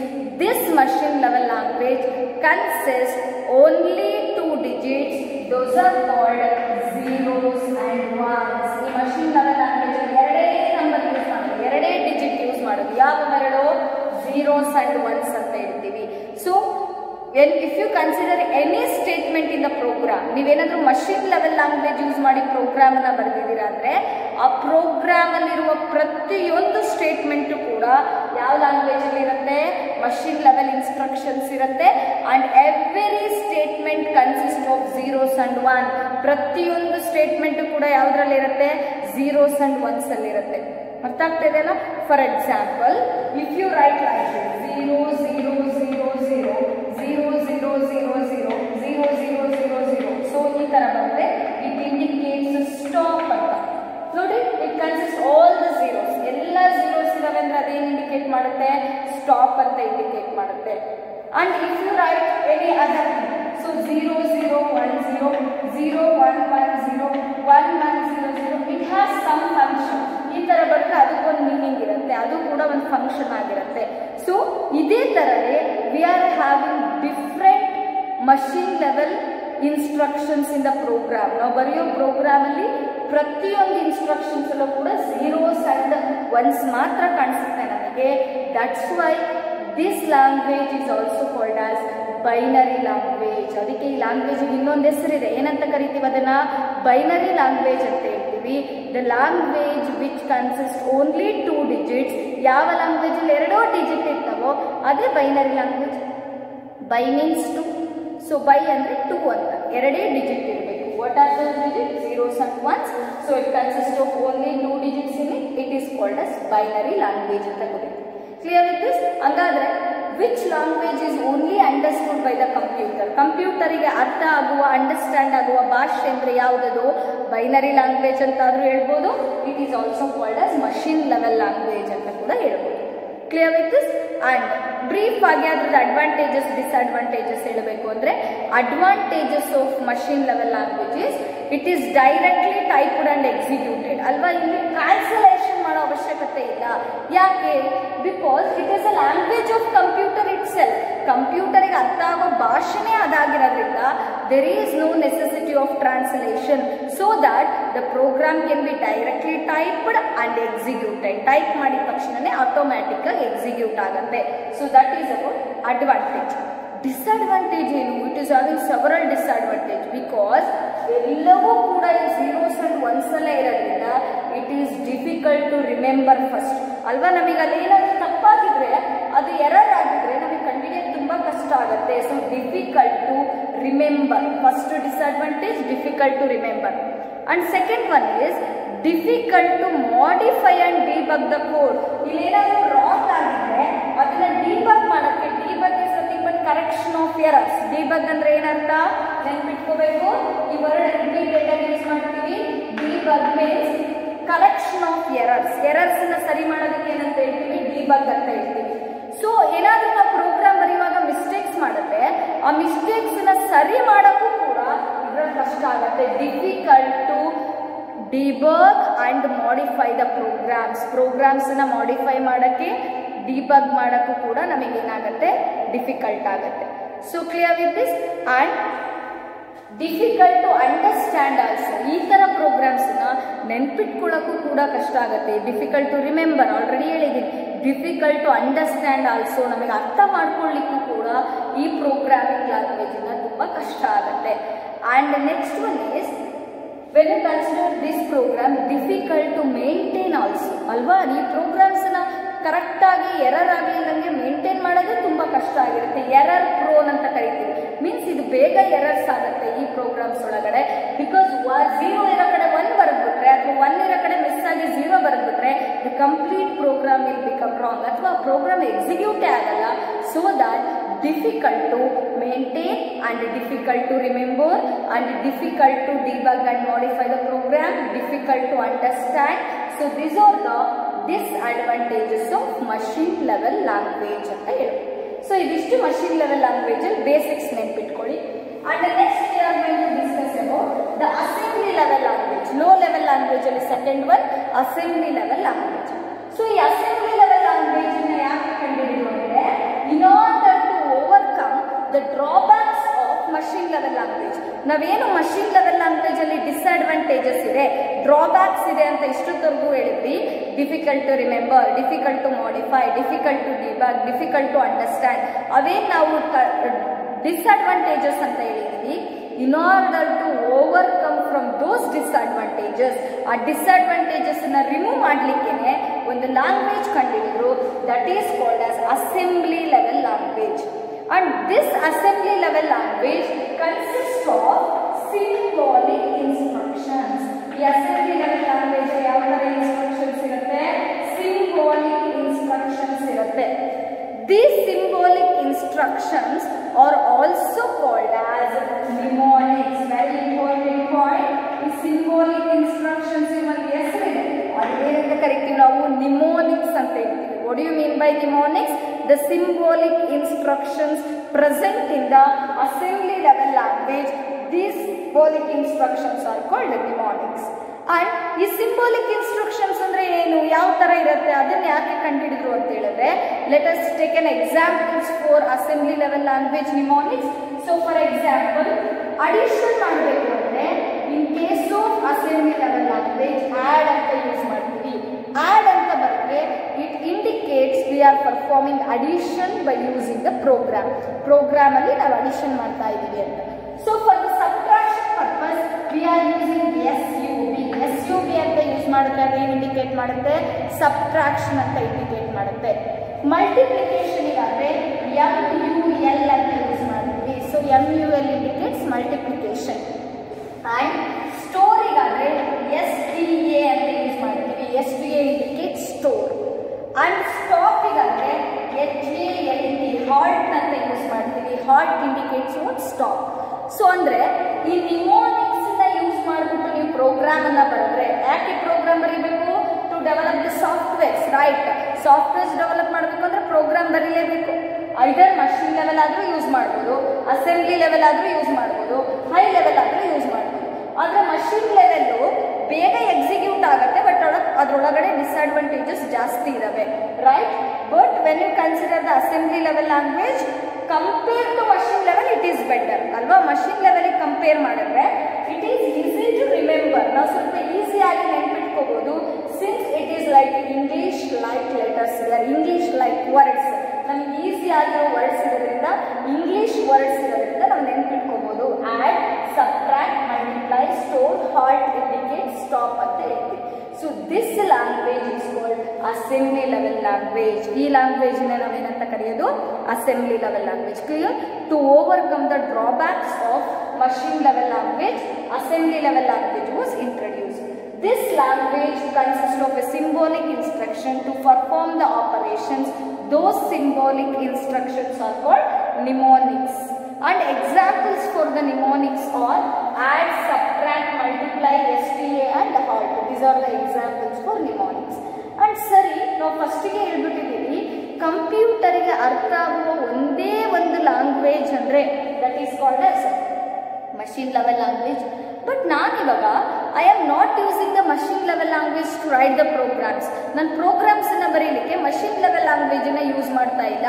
this machine level language consists only two digits. Those are called zeros and ones. ಈ machine level language ಅಲ್ಲಿ ಎರಡೇ number use ಮಾಡೋದು, ಎರಡೇ digit use ಮಾಡೋದು. ಯಾವ ಎರಡು? zeros and ones ಅಂತ ಹೇಳ್ತೀವಿ. So if you consider any statement in the program, ನೀವೇನಾದ್ರೂ machine level language ಯೂಸ್ ಮಾಡಿ ಪ್ರೋಗ್ರಾಮ್ ಅನ್ನ ಬರೆದಿದ್ದೀರಾ ಅಂದ್ರೆ ಆ ಪ್ರೋಗ್ರಾಮ್ ಅಲ್ಲಿರುವ ಪ್ರತಿಯೊಂದು ಸ್ಟೇಟ್ಮೆಂಟ್ ಕೂಡ ಯಾವ ಲ್ಯಾಂಗ್ವೇಜ್ ಅಲ್ಲಿ ಇರುತ್ತೆ? machine level instructions ಇರುತ್ತೆ. and every statement consists of zeros and one. ಪ್ರತಿಯೊಂದು ಸ್ಟೇಟ್ಮೆಂಟ್ ಕೂಡ ಯಾವುದರಲ್ಲಿ ಇರುತ್ತೆ? zeros and ones ಅಲ್ಲಿ ಇರುತ್ತೆ. ಅರ್ಥ ಆಗ್ತಾ ಇದೆಯಲ್ಲ? For example, if you write like 0 0 0 0 0 0 0 0 0 0 0 0, so ಈ ತರ ಬಂದ್ರೆ ಇಟ್ ಇಂಡಿಕೇಟ್ಸ್ ಸ್ಟಾಪ್ ಅಂತ. ನೋಡಿ, it consist all the zeros. ಎಲ್ಲ zeros ಇದಾವೆ ಅಂದ್ರೆ ಅದೇನು ಇಂಡಿಕೇಟ್ ಮಾಡುತ್ತೆ? ಸ್ಟಾಪ್ ಅಂತ ಇಂಡಿಕೇಟ್ ಮಾಡುತ್ತೆ. and if you write any other thing, so 0 0 1 0 0 1 1 0 1 1 0 0, it has some function. ಈ ತರ ಬಂದ್ರೆ ಅದಕ್ಕೊಂದು ಮೀನಿಂಗ್ ಇರುತ್ತೆ, ಅದು ಕೂಡ ಒಂದು ಫಂಕ್ಷನ್ ಆಗಿರುತ್ತೆ. ಸೊ ಇದೇ ತರನೇ we are having different machine level instructions in the program. ನಾವು ಬರೆಯೋ ಪ್ರೋಗ್ರಾಮ್ ಅಲ್ಲಿ ಪ್ರತಿಯೊಂದು ಇನ್ಸ್ಟ್ರಕ್ಷನ್ಸ್ ಅಲ್ಲೂ ಕೂಡ zeros and ones ಮಾತ್ರ ಕಾಣಿಸುತ್ತೆ ನಮಗೆ. That's why this language is also called as binary language. ಅದಕ್ಕೆ ಈ ಲ್ಯಾಂಗ್ವೇಜ್ ಇನ್ನೊಂದು ಹೆಸರಿದೆ, ಏನಂತ ಕರಿತೀವಿ ಅದನ್ನ? ಬೈನರಿ ಲ್ಯಾಂಗ್ವೇಜ್ ಅಂತ ಹೇಳ್ತೀವಿ. The language which consist only two digits. ಯಾವ ಲ್ಯಾಂಗ್ವೇಜ್ ಅಲ್ಲಿ ಎರಡೋ ಡಿಜಿಟ್ ಇರ್ತಾವೋ ಅದೇ binary language. Bi means two. So bi ಅಂದ್ರೆ ಟೂ ಅಂತ, ಎರಡೇ ಡಿಜಿಟ್ ಇರಬೇಕು. What are the digit? zeros and ones. So it consist of only two digits in it is called as binary language ಅಂತ ಕರೀತೀವಿ. Clear with this? ಹಂಗಾದ್ರೆ which language is only understood by the computer? ಕಂಪ್ಯೂಟರಿಗೆ ಅರ್ಥ ಆಗುವ, understand ಆಗುವ ಭಾಷೆ ಅಂದ್ರೆ ಯಾವುದದು? ಬೈನರಿ ಲ್ಯಾಂಗ್ವೇಜ್ ಅಂತಾದ್ರೂ ಹೇಳ್ಬೋದು. It is also called as machine level language ಅಂತ ಕೂಡ ಹೇಳ್ಬೋದು. Clear with this? And brief ಆಗಿ ಅದ್ರದ್ದು ಅಡ್ವಾಂಟೇಜಸ್ ಡಿಸ್ಅಡ್ವಾಂಟೇಜಸ್ ಹೇಳಬೇಕು ಅಂದರೆ advantages of machine level languages it is directly typed and executed ಅಲ್ವಾ. ಇಲ್ಲಿ ಟ್ರಾನ್ಸ್ಲೇಷನ್ ಮಾಡೋ ಅವಶ್ಯಕತೆ ಇಲ್ಲ. ಯಾಕೆ? Because it is a language of computer it self. ಕಂಪ್ಯೂಟರ್ಗೆ ಅರ್ಥ ಆಗೋ ಭಾಷೆನೇ ಅದಾಗಿರೋದ್ರಿಂದ there is no necessity of translation so that the program can be directly typed and executed. Type ಮಾಡಿದ ತಕ್ಷಣನೇ ಆಟೋಮ್ಯಾಟಿಕ್ ಆಗಿ ಎಕ್ಸಿಕ್ಯೂಟ್ ಆಗುತ್ತೆ. So that is about advantage. Disadvantage ಏನು? It is having several disadvantage because ಎಲ್ಲವೂ ಕೂಡ zeros and ones ಅಲ್ಲೇ ಇರೋದ್ರಿಂದ it is difficult to remember first ಅಲ್ವಾ. ನಮಗೆ ಅಲ್ಲಿ ಏನಾದರೂ ತಪ್ಪಾಗಿದ್ರೆ ಅದು ಎರರ್ ಆಗಿದ್ರೆ ನಮಗೆ ಕಂಡುಹಿಡಿಯೋದು ತುಂಬ ಕಷ್ಟ ಆಗುತ್ತೆ. So difficult to remember, first disadvantage difficult to remember. And second one is difficult to modify and debug the code. ಇಲ್ಲಿ ಏನಾದರೂ ರಾಂಗ್ ಆಗಿದ್ರೆ ಅದನ್ನ ಡಿಬಗ್ ಮಾಡೋಕ್ಕೆ, debug is nothing but correction of errors. Debug ಅಂದ್ರೆ ಏನರ್ಥ ನೆನ್ಪಿಟ್ಕೋಬೇಕು. ಈ ವರ್ಡ್ ರಿಪೀಟೆಡ್ ಆಗಿ ಯೂಸ್ ಮಾಡ್ತೀವಿ. Debug means correction of errors. Errors ನ ಸರಿ ಮಾಡೋದಕ್ಕೆ ಏನಂತ ಹೇಳ್ತೀವಿ? ಡಿಬಗ್ ಅಂತ ಹೇಳ್ತೀವಿ. ಸೊ ಏನಾದ್ರೂ ನಾವು ಪ್ರೋಗ್ರಾಮ್ ಬರೆಯುವಾಗ ಮಿಸ್ಟೇಕ್ಸ್ ಮಾಡಿದ್ರೆ ಆ ಮಿಸ್ಟೇಕ್ಸ್ ನ ಸರಿ ಮಾಡೋಕ್ಕೂ ಕೂಡ ಇದ್ರಲ್ಲಿ ಕಷ್ಟ ಆಗುತ್ತೆ. Difficult to debug and modify the programs ನ ಮಾಡಿಫೈ ಮಾಡೋಕ್ಕೆ, ಡಿಬಗ್ ಮಾಡೋಕ್ಕೂ ಕೂಡ ನಮಗೇನಾಗುತ್ತೆ? ಡಿಫಿಕಲ್ಟ್ ಆಗುತ್ತೆ. So clear with this. And difficult to understand also. ಈ ಥರ ಪ್ರೋಗ್ರಾಮ್ಸ್ನ ನೆನ್ಪಿಟ್ಕೊಳ್ಳೋಕ್ಕೂ ಕೂಡ ಕಷ್ಟ ಆಗುತ್ತೆ. ಡಿಫಿಕಲ್ಟ್ ಟು ರಿಮೆಂಬರ್ ಆಲ್ರೆಡಿ ಹೇಳಿದ್ದೀನಿ. Difficult to understand also. ನಮಗೆ ಅರ್ಥ ಮಾಡ್ಕೊಳ್ಳಿಕ್ಕೂ ಕೂಡ ಈ ಪ್ರೋಗ್ರಾಮಿಂಗ್ ಲ್ಯಾಂಗ್ವೇಜನ್ನ ತುಂಬ ಕಷ್ಟ ಆಗುತ್ತೆ. And next one is when you consider this program difficult to maintain also ಅಲ್ವಾ. ಈ ಪ್ರೋಗ್ರಾಮ್ಸ್ನ ಕರೆಕ್ಟಾಗಿ ಎರರ್ ಆಗಲಿಲ್ಲಂಗೆ ಮೇಂಟೈನ್ ಮಾಡೋದೇ ತುಂಬ ಕಷ್ಟ ಆಗಿರುತ್ತೆ. ಎರರ್ ಪ್ರೋನ್ ಅಂತ ಕರಿತೀವಿ. ಮೀನ್ಸ್ ಇದು ಬೇಗ ಎರರ್ಸ್ ಆಗುತ್ತೆ ಈ ಪ್ರೋಗ್ರಾಮ್ಸ್ ಒಳಗಡೆ. ಬಿಕಾಸ್ 0 ಇರೋ ಕಡೆ 1 ಬರೆದ್ಬಿಟ್ರೆ ಅಥವಾ 1 ಇರೋ ಕಡೆ ಮಿಸ್ ಆಗಿ 0 ಬರೆದ್ಬಿಟ್ರೆ the complete program will become wrong ಅಥವಾ ಪ್ರೋಗ್ರಾಮ್ ಎಕ್ಸಿಕ್ಯೂಟೇ ಆಗಲ್ಲ. So that difficult to maintain and difficult to remember and difficult to debug and modify the program, difficult to understand. So these are the disadvantages of machine level language ಅಂತ ಹೇಳಿ. So ಇದಿಷ್ಟು machine level language ಅಲ್ಲಿ basics ನೆನ್ಪಿಟ್ಕೊಳ್ಳಿ. And next we are going to discuss about the assembly level language. Low level language ಅಲ್ಲಿ second one assembly level language. So ಈ assembly level language ಅನ್ನು ಯಾಕೆ ಕಂಡುಹಿಡಿಯೋದು ಅಂದ್ರೆ in order to overcome the drawbacks of machine level language. ನಾವೇನು machine level language ಅಲ್ಲಿ disadvantages ಇದೆ, drawbacks ಇದೆ ಅಂತ ಇಷ್ಟೊತ್ತವರೆಗೂ ಹೇಳಿದ್ವಿ. Difficult to remember, difficult to modify, difficult to debug, difficult to understand. ಅವೇನು ನಾವು ಡಿಸ್ಅಡ್ವಾಂಟೇಜಸ್ ಅಂತ ಹೇಳಿದ್ವಿ. In order to overcome from those disadvantages, ಆ ಡಿಸ್ಅಡ್ವಾಂಟೇಜಸ್ ಅನ್ನ ರಿಮೂವ್ ಮಾಡ್ಲಿಕ್ಕೆ ಒಂದು ಲ್ಯಾಂಗ್ವೇಜ್ ಕಂಡುಹಿಡಿದ್ರು. That is called as assembly level language. And this assembly level language consists of symbolic instructions. ಈ assembly level language ಯಾವ ತರ instructions ಇರುತ್ತೆ? Symbolic instructions ಇರುತ್ತೆ. These symbolic instructions are also called as mnemonics. Very important point. ಈ symbolic instructions ಇವಾಗ ಹೆಸರಿದೆ. ಅದೇನಂತ ಕರಿತೀವಿ ನಾವು? mnemonics ಅಂತ ಹೇಳ್ತೀವಿ. What do you mean by mnemonics? The symbolic instructions present in the assembly level language, these symbolic instructions are called mnemonics. And ಈ symbolic instructions ಅಂದ್ರೆ ಏನು, ಯಾವ ತರ ಇರುತ್ತೆ, ಅದನ್ನ ಯಾಕೆ ಕಂಡುಹಿಡಿದ್ರು ಅಂತ ಹೇಳಿದ್ರೆ, let us take an examples for assembly level language mnemonics. So for example, addition ಮಾಡಬೇಕು ಅಂದ್ರೆ in case of assembly level language add ಅಂತ ಯೂಸ್ ಮಾಡ್ತೀವಿ. add ಅಂತ ಬರುತ್ತೆ, it indicates we are performing addition by using the program. program ಅಲ್ಲಿ ನಾವು addition ಮಾಡ್ತಾ ಇದೀವಿ ಅಂತ. So for the subtraction purpose we are using SUB ಅಂತ ಯೂಸ್ ಮಾಡುತ್ತೆ. ಅದು ಏನು ಇಂಡಿಕೇಟ್ ಮಾಡುತ್ತೆ? ಸಬ್ಟ್ರಾಕ್ಷನ್ ಅಂತ ಇಂಡಿಕೇಟ್ ಮಾಡುತ್ತೆ. ಮಲ್ಟಿಪ್ಲಿಕೇಶನ್ ಗಾದ್ರೆ MUL ಅಂತ ಯೂಸ್ ಮಾಡ್ತೀವಿ. So MUL indicates multiplication. And ಸ್ಟೋರಿಗಾದ್ರೆ STA ಅಂತ ಯೂಸ್ ಮಾಡ್ತೀವಿ. STA indicates store. ಅಂಡ್ ಸ್ಟಾಪಿಗಾದ್ರೆ HALT ಹಾಲ್ಟ್ ಅಂತ ಯೂಸ್ ಮಾಡ್ತೀವಿ. Halt indicates what? Stop. So ಅಂದ್ರೆ ಈ mnemonics ಯೂಸ್ ಮಾಡಿಬಿಟ್ಟು ನೀವು ಪ್ರೋಗ್ರಾಮ್ ಅನ್ನ ಬರೆದ್ರೆ, ಯಾಕೆ ಪ್ರೋಗ್ರಾಮ್ ಬರೀಬೇಕು? To develop the softwares, right? Softwares develop ಮಾಡಬೇಕು ಅಂದ್ರೆ ಪ್ರೋಗ್ರಾಮ್ ಬರೀಲೇಬೇಕು. ಐದರ್ ಮಷಿನ್ ಲೆವೆಲ್ ಆದರೂ ಯೂಸ್ ಮಾಡ್ಬೋದು, ಅಸೆಂಬ್ಲಿ ಲೆವೆಲ್ ಆದರೂ ಯೂಸ್ ಮಾಡ್ಬೋದು, ಹೈ ಲೆವೆಲ್ ಆದರೂ ಯೂಸ್ ಮಾಡ್ಬೋದು. ಆದರೆ ಮಷಿನ್ ಲೆವೆಲ್ಲು ಬೇಗ ಎಕ್ಸಿಕ್ಯೂಟ್ ಆಗುತ್ತೆ, ಬಟ್ ಅದರೊಳಗಡೆ ಡಿಸ್ಅಡ್ವಾಂಟೇಜಸ್ ಜಾಸ್ತಿ ಇದಾವೆ, right. But when you consider the assembly level language compare to machine level it is better ಅಲ್ವಾ. ಮಷಿನ್ ಲೆವೆಲ್ಗೆ ಕಂಪೇರ್ ಮಾಡಿದ್ರೆ it is easy to remember, ನಾವು ಸ್ವಲ್ಪ ಈಸಿಯಾಗಿ ನೆನ್ಪಿಟ್ಕೋಬಹುದು. Since it is like English like letters, English like words, ನಮ್ಗೆ easy ಆಗಿರೋ words ಇರೋದ್ರಿಂದ, ಇಂಗ್ಲಿಷ್ ವರ್ಡ್ಸ್ ಇರೋದ್ರಿಂದ ನಾವು ನೆನ್ಪಿಟ್ಕೋಬಹುದು. Add, subtract, multiply, store, halt, indicate, stop ಅಂತ ಹೇಳ್ತೀವಿ. So this language is called assembly level language. ಈ ಲ್ಯಾಂಗ್ವೇಜ್ ನಾವೇನಂತ ಕರೆಯೋದು assembly level language. Clear. To overcome the drawbacks of machine level language, assembly level language was introduced. This language consists of a symbolic instruction to perform the operations. Those symbolic instructions are called mnemonics. And examples for the mnemonics are add, subtract, multiply, STA and halt. These are the examples for mnemonics. And ಸರಿ, ನಾವು ಫಸ್ಟಿಗೆ ಹೇಳ್ಬಿಟ್ಟಿದ್ದೀವಿ ಕಂಪ್ಯೂಟರ್ಗೆ ಅರ್ಥ ಆಗುವ ಒಂದೇ ಒಂದು language ಅಂದರೆ that is called as machine level language. But ನಾನಿವಾಗ I am not using the machine level language to write the programs. ನನ್ನ ಪ್ರೋಗ್ರಾಮ್ಸನ್ನು ಬರೀಲಿಕ್ಕೆ ಮಷಿನ್ ಲೆವೆಲ್ ಲ್ಯಾಂಗ್ವೇಜನ್ನು ಯೂಸ್ ಮಾಡ್ತಾ ಇಲ್ಲ.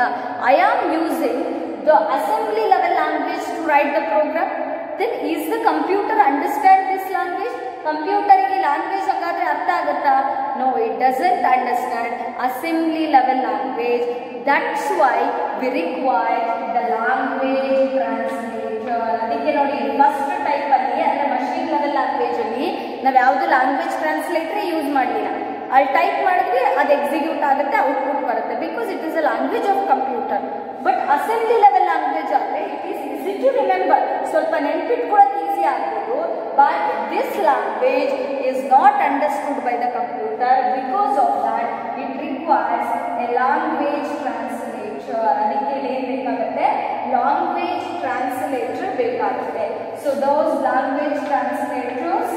I am using the assembly level language to write the program. Then is the computer understand this language? ಕಂಪ್ಯೂಟರ್ಗೆ language ಹಾಗಾದ್ರೆ ಅರ್ಥ ಆಗುತ್ತಾ? No, it doesn't understand assembly level language. That's why we require the language translator. ಅದಕ್ಕೆ ನೋಡಿ, first type ಅಲ್ಲಿ ಅಂದ್ರೆ machine level language ಅಲ್ಲಿ ನಾವು ಯಾವುದು ಲ್ಯಾಂಗ್ವೇಜ್ ಟ್ರಾನ್ಸ್ಲೇಟರ್ ಯೂಸ್ ಮಾಡಲಿಲ್ಲ. ಅಲ್ಲಿ ಟೈಪ್ ಮಾಡಿದ್ರೆ ಅದು ಎಕ್ಸಿಕ್ಯೂಟ್ ಆಗುತ್ತೆ, ಔಟ್ಪುಟ್ ಬರುತ್ತೆ, because it is a language of computer. But assembly level language ಆದರೆ it is easy to remember, ಸ್ವಲ್ಪ ನೆನ್ಪಿಟ್ಕೊಳ್ಳೋಕೆ ಈಸಿ ಆಗ್ಬೋದು. But this language is not understood by the computer. Because of that it requires a language translator. ಅದಕ್ಕೆ ಏನು ಬೇಕಾಗುತ್ತೆ? Language translator ಬೇಕಾಗುತ್ತೆ. So those language translators,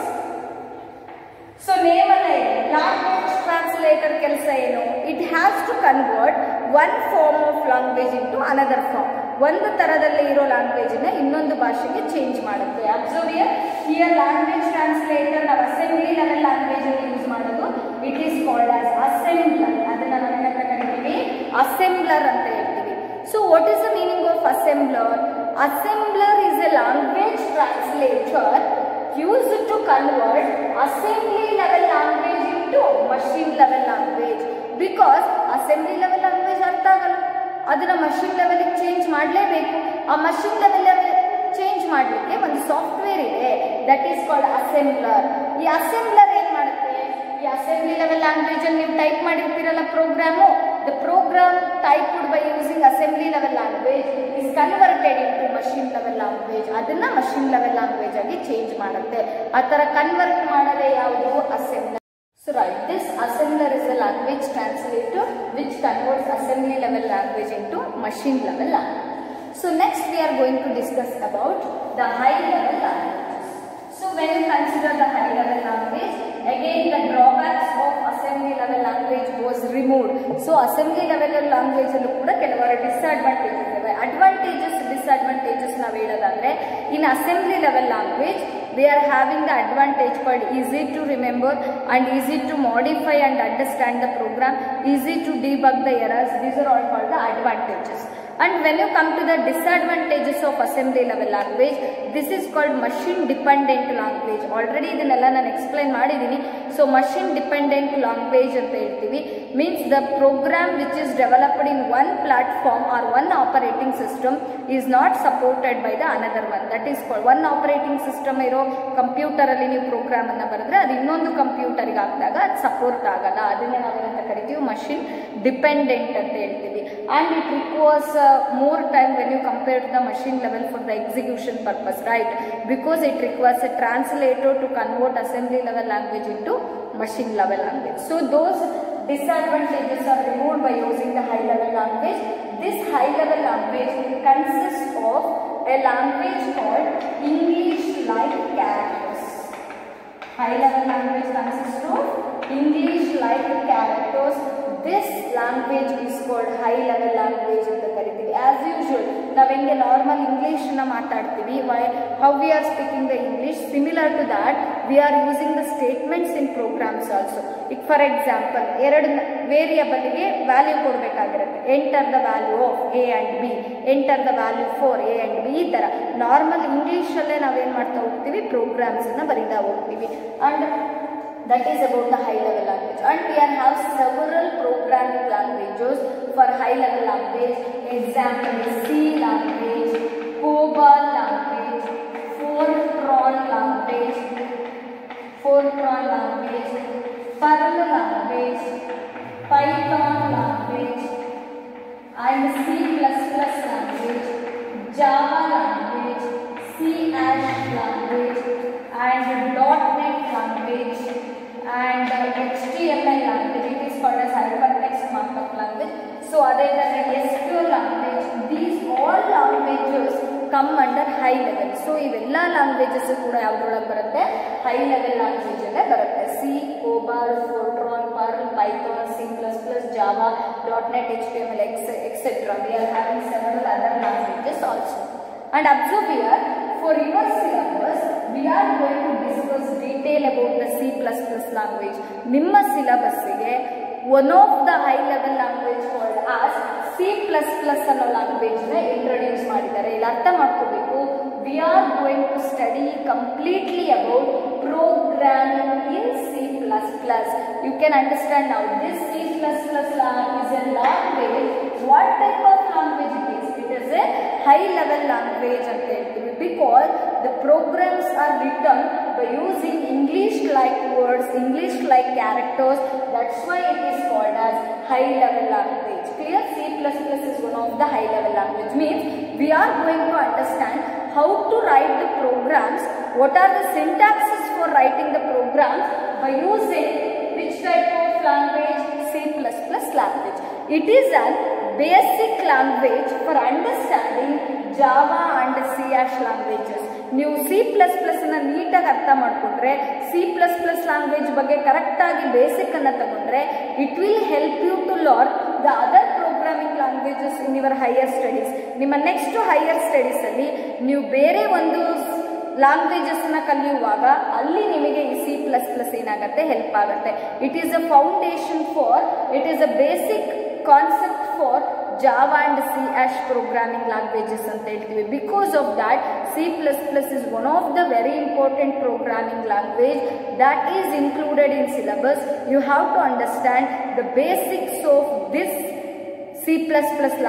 so name ಅಲ್ಲ ಇದೆ, language translator ಕೆಲಸ ಏನು? It has to convert one form of language into another form. ಒಂದು ತರದಲ್ಲಿ ಇರೋ ಲ್ಯಾಂಗ್ವೇಜನ್ನ ಇನ್ನೊಂದು ಭಾಷೆಗೆ ಚೇಂಜ್ ಮಾಡುತ್ತೆ. ಅಬ್ಸರ್ವ್ ಹಿಯರ್ ಲ್ಯಾಂಗ್ವೇಜ್ ಟ್ರಾನ್ಸ್ಲೇಟರ್ ನಾವು ಅಸೆಂಬ್ಲಿ ಲೆವೆಲ್ ಲ್ಯಾಂಗ್ವೇಜ್ ಅಲ್ಲಿ ಯೂಸ್ ಮಾಡೋದು. It is called as assembler. ಅದನ್ನ ನಾವು ಏನಂತ ಕರಿತೀವಿ? ಅಸೆಂಬ್ಲರ್ ಅಂತ ಹೇಳ್ತೀವಿ. So what is the meaning of assembler? Assembler is A language translator used to convert assembly level language into machine level language. Because assembly level language ಅರ್ಥ ಆಗಲ್ಲ, ಅದನ್ನ machine ಲೆವೆಲ್ಗೆ ಚೇಂಜ್ ಮಾಡಲೇಬೇಕು. ಆ ಮಷಿನ್ ಲೆವೆಲ್ ಚೇಂಜ್ ಮಾಡಲಿಕ್ಕೆ ಒಂದು software ಇದೆ, that is called assembler. ಈ ಅಸೆಂಬ್ಲರ್ ಏನ್ ಮಾಡುತ್ತೆ? ಈ ಅಸೆಂಬ್ಲಿ ಲೆವೆಲ್ ಲ್ಯಾಂಗ್ವೇಜ್ ಅಲ್ಲಿ ನೀವು ಟೈಪ್ ಮಾಡಿರ್ತೀರಲ್ಲ program, the program typed by using assembly level language is converted into machine level language. ಅದನ್ನ ಮಷಿನ್ ಲೆವೆಲ್ ಲ್ಯಾಂಗ್ವೇಜ್ ಆಗಿ ಚೇಂಜ್ ಮಾಡುತ್ತೆ. ಆ ತರ ಕನ್ವರ್ಟ್ ಮಾಡದೆ ಯಾವುದು? Assembler. So right, this assembler is a language translator which converts assembly level language into machine level language. So next we are going to discuss about the high level languages. So when you consider the high level language, again the drawbacks of assembly level language was removed. So assembly level language allu kuda ಕೆಲವರು disadvantages ಇವೆ. advantages disadvantages ನಾವು ಹೇಳೋದಾದ್ರೆ, in assembly level language we are having the advantage called easy to remember and easy to modify and understand the program, easy to debug the errors. These are all called the advantages. And when you come to the disadvantages of assembly level language, this is called machine dependent language. Already ಇದನ್ನೆಲ್ಲ ನಾನು explain ಮಾಡಿದ್ದೀನಿ. So machine dependent language ಅಂತ ಹೇಳ್ತೀವಿ, means the program which is developed in one platform or one operating system is not supported by the another one. That is called one operating system ಇರೋ computer ಅಲ್ಲಿ ನೀವು program ಅನ್ನ ಬರೆದ್ರೆ ಅದು ಇನ್ನೊಂದು ಕಂಪ್ಯೂಟರ್ಗೆ ಹಾಕಿದಾಗ ಅದು ಸಪೋರ್ಟ್ ಆಗಲ್ಲ. ಅದನ್ನೇ ನಾವೇನಂತ ಕರಿತೀವಿ? ಮಷಿನ್ ಡಿಪೆಂಡೆಂಟ್ ಅಂತ ಹೇಳ್ತೀವಿ. And it requires more time when you compare to the machine level for the execution purpose, right? Because it requires a translator to convert assembly level language into machine level language. So those disadvantages are removed by using the high level language. This high level language consists of a language called English like characters. High level language consists of English like characters. This language is called high level language ಅಂತ ಕರಿತೀವಿ. As usual ನಾವು ಹೆಂಗೆ normal ಇಂಗ್ಲೀಷ್ನ ಮಾತಾಡ್ತೀವಿ, how we are speaking the English, similar to that we are using the statements in programs also. ಈಗ for example 2 ವೇರಿಯಬಲ್ಗೆ value ಕೊಡಬೇಕಾಗಿರುತ್ತೆ. Enter the value of A and B, enter the value for A and B. ಈ ಥರ normal ಇಂಗ್ಲೀಷಲ್ಲೇ ನಾವೇನು ಮಾಡ್ತಾ ಹೋಗ್ತೀವಿ, ಪ್ರೋಗ್ರಾಮ್ಸನ್ನು ಬರೀತಾ ಹೋಗ್ತೀವಿ. And that is about the high level language. And we have several programming languages for high level language. Example is C language, COBOL language, Fortran language, Perl language, Python language, and C++ language, Java language, C# language, and .NET language, and HTML language. It is called as hypertext markup language. So other than SQL language, these all languages come under high level. So ಇವೆಲ್ಲ languages ಕೂಡ ಯಾವುದ್ರೊಳಗೆ ಬರುತ್ತೆ, high level language ಅಲ್ಲೇ ಬರುತ್ತೆ. C, COBOL, Fortran, Perl, Python, C++, Java, .NET, HTML, etc. We are having several other languages also. And observe here, for your syllabus, we are going to discuss detail about the C++ language. ನಿಮ್ಮ ಸಿಲೆಬಸ್ಸಿಗೆ one of the high level language called as C++ ಅನ್ನೋ ಲ್ಯಾಂಗ್ವೇಜ್ನ introduce ಮಾಡಿದ್ದಾರೆ. ಇಲ್ಲಿ ಅರ್ಥ ಮಾಡ್ಕೋಬೇಕು, we are going to study completely about programming in C++. You can understand now this C++ is a language. What type of language it is? It is a high level language ಅಂತ ಹೇಳ್ತೀವಿ, because the programs are written by using English like words, English like characters. That's why it is called as high level language. Clear? C++ is one of the high level language. Means we are going to understand how to write the programs, what are the syntaxes for writing the programs by using which type of language? C++ language. It is a basic language for understanding Java and C# languages. ನೀವು C++ನ ನೀಟಾಗಿ ಅರ್ಥ ಮಾಡಿಕೊಂಡ್ರೆ, C++ language ಬಗ್ಗೆ ಕರೆಕ್ಟಾಗಿ basic ಅನ್ನು ತಗೊಂಡ್ರೆ, it will help you to learn the other programming languages in your higher studies. ನಿಮ್ಮ next higher ಸ್ಟಡೀಸಲ್ಲಿ ನೀವು ಬೇರೆ ಒಂದು ಲ್ಯಾಂಗ್ವೇಜಸ್ನ ಕಲಿಯುವಾಗ ಅಲ್ಲಿ ನಿಮಗೆ ಈ C++ ಏನಾಗುತ್ತೆ, ಹೆಲ್ಪ್ ಆಗುತ್ತೆ. It is a foundation for, it is a basic concept for Java and C# programming languages ಅಂತ ಹೇಳ್ತೀವಿ. Because of that, C++ is one of the very important programming language that is included in syllabus. You have to understand the basics of this C++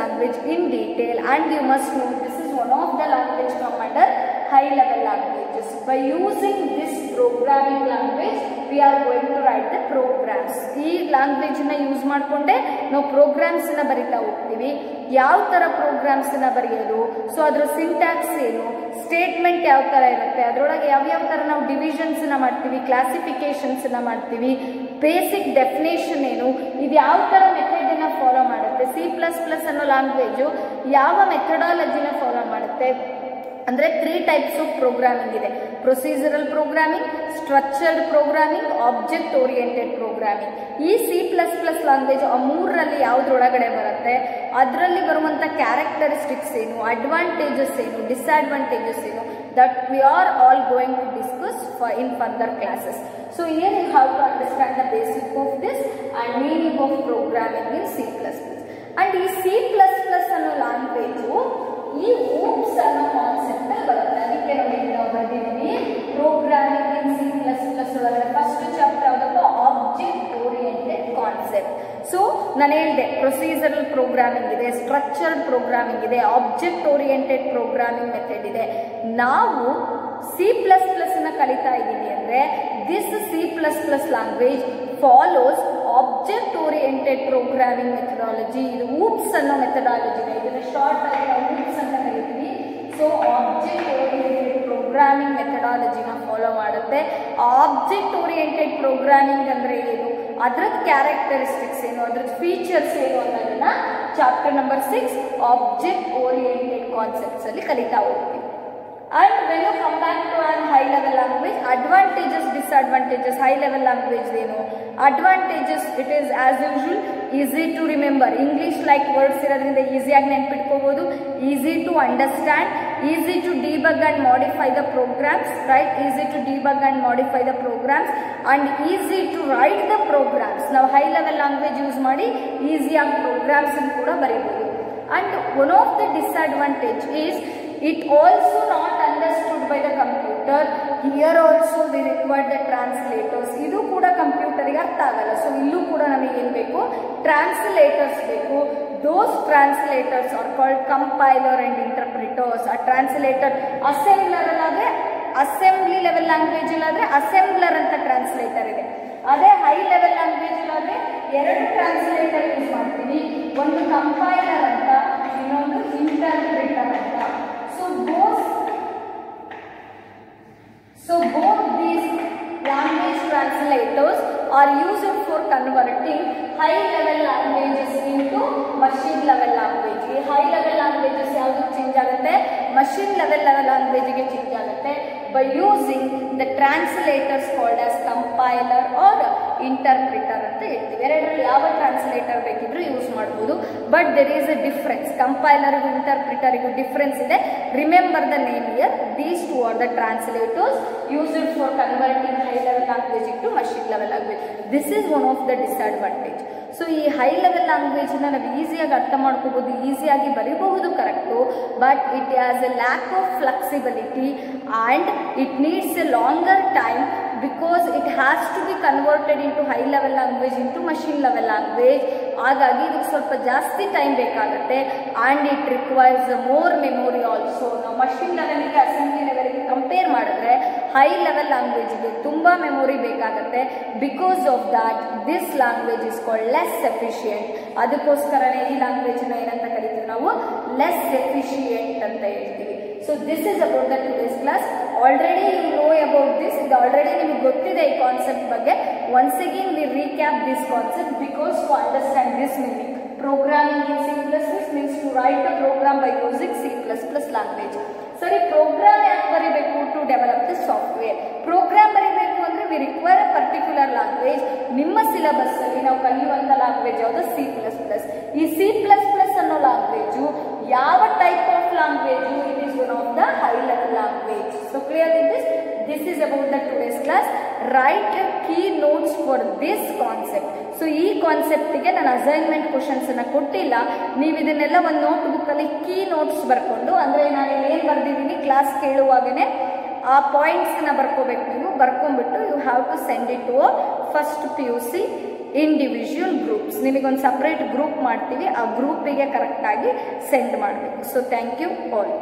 language in detail, and you must know this is one of the language come under high level languages. By using this programming language, we are going to write the programs. ಈ language ನ use ಮಾಡಿಕೊಂಡೆ ನಾವು programmes ನ ಬರಿತಾ ಹೋಗ್ತೀವಿ. ಯಾವ ತರ programmes ನ ಬರೆಯೋದು, ಸೊ ಅದ್ರ ಸಿಂಟ್ಯಾಕ್ಸ್ ಏನು, ಸ್ಟೇಟ್ಮೆಂಟ್ ಯಾವ ತರ ಇರುತ್ತೆ, ಅದರೊಳಗೆ ಯಾವ ತರ ನಾವು ಡಿವಿಷನ್ಸ್ ನ ಮಾಡ್ತೀವಿ, ಕ್ಲಾಸಿಫಿಕೇಶನ್ಸ್ ನ ಮಾಡ್ತೀವಿ, ಬೇಸಿಕ್ ಡೆಫಿನೇಷನ್ ಏನು, ಇದು ಯಾವ ತರ ಮೆಥಡ್ ಅನ್ನ ಫಾಲೋ ಮಾಡುತ್ತೆ. C++ ಅನ್ನೋ ಲ್ಯಾಂಗ್ವೇಜು ಯಾವ ಮೆಥಡಾಲಜಿನ ಫಾಲೋ ಮಾಡುತ್ತೆ ಅಂದರೆ 3 ಟೈಪ್ಸ್ ಆಫ್ ಪ್ರೋಗ್ರಾಮಿಂಗ್ ಇದೆ. Procedural programming, structured programming, object oriented programming. ಈ C++ ಲ್ಯಾಂಗ್ವೇಜ್ ಆ 3ರಲ್ಲಿ ಯಾವುದ್ರೊಳಗಡೆ ಬರುತ್ತೆ, ಅದರಲ್ಲಿ ಬರುವಂಥ ಕ್ಯಾರೆಕ್ಟರಿಸ್ಟಿಕ್ಸ್ ಏನು, ಅಡ್ವಾಂಟೇಜಸ್ ಏನು, ಡಿಸ್ಅಡ್ವಾಂಟೇಜಸ್ ಏನು, that we are all going to discuss in further classes. So here you have to understand the basic of this and meaning of programming in C++. And ಈ C++ ಅನ್ನೋ language ಈ OOPS ಅನ್ನೋ concept ಬರುತ್ತೆ. ಅದಕ್ಕೆ ನೋಡಿ ನಾವು ಬರ್ದಿದ್ದೀವಿ programming in C++ ಒಳಗಡೆ ಫಸ್ಟ್ ಚಾಪ್ಟರ್ ಯಾವುದಪ್ಪ, ಆಬ್ಜೆಕ್ಟ್ ಓರಿಯೆಂಟೆಡ್ ಕಾನ್ಸೆಪ್ಟ್. ಸೊ ನಾನು ಹೇಳಿದೆ ಪ್ರೊಸೀಜರಲ್ ಪ್ರೋಗ್ರಾಮಿಂಗ್ ಇದೆ, ಸ್ಟ್ರಕ್ಚರ್ಡ್ ಪ್ರೋಗ್ರಾಮಿಂಗ್ ಇದೆ, ಆಬ್ಜೆಕ್ಟ್ ಓರಿಯೆಂಟೆಡ್ ಪ್ರೋಗ್ರಾಮಿಂಗ್ ಮೆಥಡ್ ಇದೆ. ನಾವು C++ನ ಕಲಿತಾ ಇದ್ದೀವಿ ಅಂದರೆ this C++ language follows object oriented programming methodology. ಇದು ಊಪ್ಸ್ ಅನ್ನೋ ಮೆಥಡಾಲಜಿ ಇದೆ, ಇದನ್ನ ಶಾರ್ಟ್ ಆಗಿ ನಾವು ಊಪ್ಸ್ ಅಂತ ಕರಿತೀವಿ. ಸೊ ಆಬ್ಜೆಕ್ಟ್ ಓರಿಯೆಂಟೆಡ್ ಪ್ರೋಗ್ರಾಮಿಂಗ್ ಮೆಥಡಾಲಜಿನ ಫಾಲೋ ಮಾಡುತ್ತೆ. ಆಬ್ಜೆಕ್ಟ್ ಓರಿಯೆಂಟೆಡ್ ಪ್ರೋಗ್ರಾಮಿಂಗ್ ಅಂದರೆ ಏನು, ಅದ್ರದ್ದು ಕ್ಯಾರೆಕ್ಟರಿಸ್ಟಿಕ್ಸ್ ಏನು, ಅದ್ರದ್ದು ಫೀಚರ್ಸ್ ಏನು ಅನ್ನೋದನ್ನ chapter number 6 object oriented concepts ಅಲ್ಲಿ ಕಲಿತಾ ಹೋಗ್ತೀವಿ. And when you come back to a high level language, advantages, disadvantages, high level language ಏನು, advantages, it is as usual easy to remember, English like words ಇರೋದ್ರಿಂದ ಈಸಿಯಾಗಿ ನೆನ್ಪಿಟ್ಕೋಬಹುದು, easy to understand, easy to debug and modify the programs, right, easy to debug and modify the programs and easy to write the programs. ನಾವು high level language use ಮಾಡಿ ಈಸಿಯಾಗಿ programmes ಕೂಡ ಬರೀಬಹುದು. And one of the disadvantage is it also not understood by the computer. Here also we require the translators. ಇದು ಕೂಡ ಕಂಪ್ಯೂಟರ್ಗೆ ಅರ್ಥ ಆಗಲ್ಲ. So ಇಲ್ಲೂ ಕೂಡ ನಮಗೆ ಏನು ಬೇಕು, ಟ್ರಾನ್ಸ್ಲೇಟರ್ಸ್ ಬೇಕು. Those translators are called compiler and interpreters. ಆ ಟ್ರಾನ್ಸ್ಲೇಟರ್ ಅಸೆಂಬ್ಲರ್ ಅಲ್ಲಾದ್ರೆ ಅಸೆಂಬ್ಲಿ ಲೆವೆಲ್ ಲ್ಯಾಂಗ್ವೇಜ್ ಅಲ್ಲಾದ್ರೆ ಅಸೆಂಬ್ಲರ್ ಅಂತ ಟ್ರಾನ್ಸ್ಲೇಟರ್ ಇದೆ. ಅದೇ ಹೈ ಲೆವೆಲ್ ಲ್ಯಾಂಗ್ವೇಜ್ ಅಲ್ಲಾದ್ರೆ ಎರಡು ಟ್ರಾನ್ಸ್ಲೇಟರ್ ಯೂಸ್ ಮಾಡ್ತೀವಿ, ಒಂದು ಕಂಪೈಲರ್ ಅಂತ, ಇನ್ನೊಂದು ಇಂಟರ್ಪ್ರಿಟರ್ ಅಂತ. So both these language translators are used for converting high level languages into machine level language. ಈ high level languages ಯಾವುದು ಚೇಂಜ್ ಆಗುತ್ತೆ, machine level language ಗೆ ಚೇಂಜ್ ಆಗುತ್ತೆ by using the translators called as compiler or interpreter ಅಂತ ಹೇಳ್ತೀವಿ. ಎರಡರಲ್ಲಿ ಯಾವ translator ಬೇಕಿದ್ರೂ ಯೂಸ್ ಮಾಡಬಹುದು. But there is a difference, ಕಂಪೈಲರ್ಗೂ ಇಂಟರ್ಪ್ರಿಟರ್ಗೂ ಡಿಫ್ರೆನ್ಸ್ ಇದೆ. Remember the name here. These two are the translators used for converting high level language to machine level language. This is one of the disadvantage. So ಈ high level ಲ್ಯಾಂಗ್ವೇಜ್ನ ನಾವು ಈಸಿಯಾಗಿ ಅರ್ಥ ಮಾಡ್ಕೋಬಹುದು, ಈಸಿಯಾಗಿ ಬರೀಬಹುದು, correct. But it has a lack of flexibility and it needs a longer time because it has to be converted into high level language into machine level language. ಹಾಗಾಗಿ ಇದಕ್ಕೆ ಸ್ವಲ್ಪ ಜಾಸ್ತಿ ಟೈಮ್ ಬೇಕಾಗುತ್ತೆ and it requires more memory also. ನಾವು machine ಲೆವೆಲ್ಗೆ assembly ಲೆವೆಲ್ಗೆ compare ಮಾಡಿದ್ರೆ high level ಲ್ಯಾಂಗ್ವೇಜ್ಗೆ ತುಂಬ ಮೆಮೊರಿ ಬೇಕಾಗುತ್ತೆ. Because of that this language is called less efficient. ಅದಕ್ಕೋಸ್ಕರನೇ ಈ ಲ್ಯಾಂಗ್ವೇಜ್ನ ಏನಂತ ಕರಿತೀವಿ ನಾವು, ಲೆಸ್ ಎಫಿಷಿಯೆಂಟ್ ಅಂತ ಹೇಳ್ತೀವಿ. So this is about the today's class. Already you know about this, ಇದು ಆಲ್ರೆಡಿ ನಿಮಗೆ ಗೊತ್ತಿದೆ ಈ ಕಾನ್ಸೆಪ್ಟ್ ಬಗ್ಗೆ. Once again we recap this concept because to understand this meaning. Programming in C++ means to write a program by using C++ language. ಸರಿ, program ಯಾಕೆ ಬರೀಬೇಕು? To develop the software. Program ಬರೀಬೇಕು ಅಂದರೆ we require a particular language. ನಿಮ್ಮ syllabus ಅಲ್ಲಿ ನಾವು ಕಲಿಯುವಂಥ language ಯಾವುದು? C++. ಈ C++ ಅನ್ನೋ ಲ್ಯಾಂಗ್ವೇಜು ಯಾವ type of language? It is one of the high level language. So clear in this. This is about the today's class. Write key notes for this concept. So ಈ ಕಾನ್ಸೆಪ್ಟಿಗೆ ನಾನು assignment questions ಅನ್ನ ಕೊಟ್ಟಿಲ್ಲ. ನೀವು ಇದನ್ನೆಲ್ಲ ಒಂದು note book ಅಲ್ಲಿ key notes ಬರ್ಕೊಂಡು, ಅಂದ್ರೆ ನಾನು ಏನು ಬರ್ದಿದ್ದೀನಿ ಕ್ಲಾಸ್ ಕೇಳುವಾಗನೇ ಆ ಪಾಯಿಂಟ್ಸ್ ನ ಬರ್ಕೋಬೇಕು. ನೀವು ಬರ್ಕೊಂಡ್ಬಿಟ್ಟು you have to send it to first PUC individual groups. ನಿಮಗೊಂದು ಸಪ್ರೇಟ್ ಗ್ರೂಪ್ ಮಾಡ್ತೀವಿ, ಆ ಗ್ರೂಪಿಗೆ ಕರೆಕ್ಟಾಗಿ ಸೆಂಡ್ ಮಾಡಬೇಕು. So thank you all.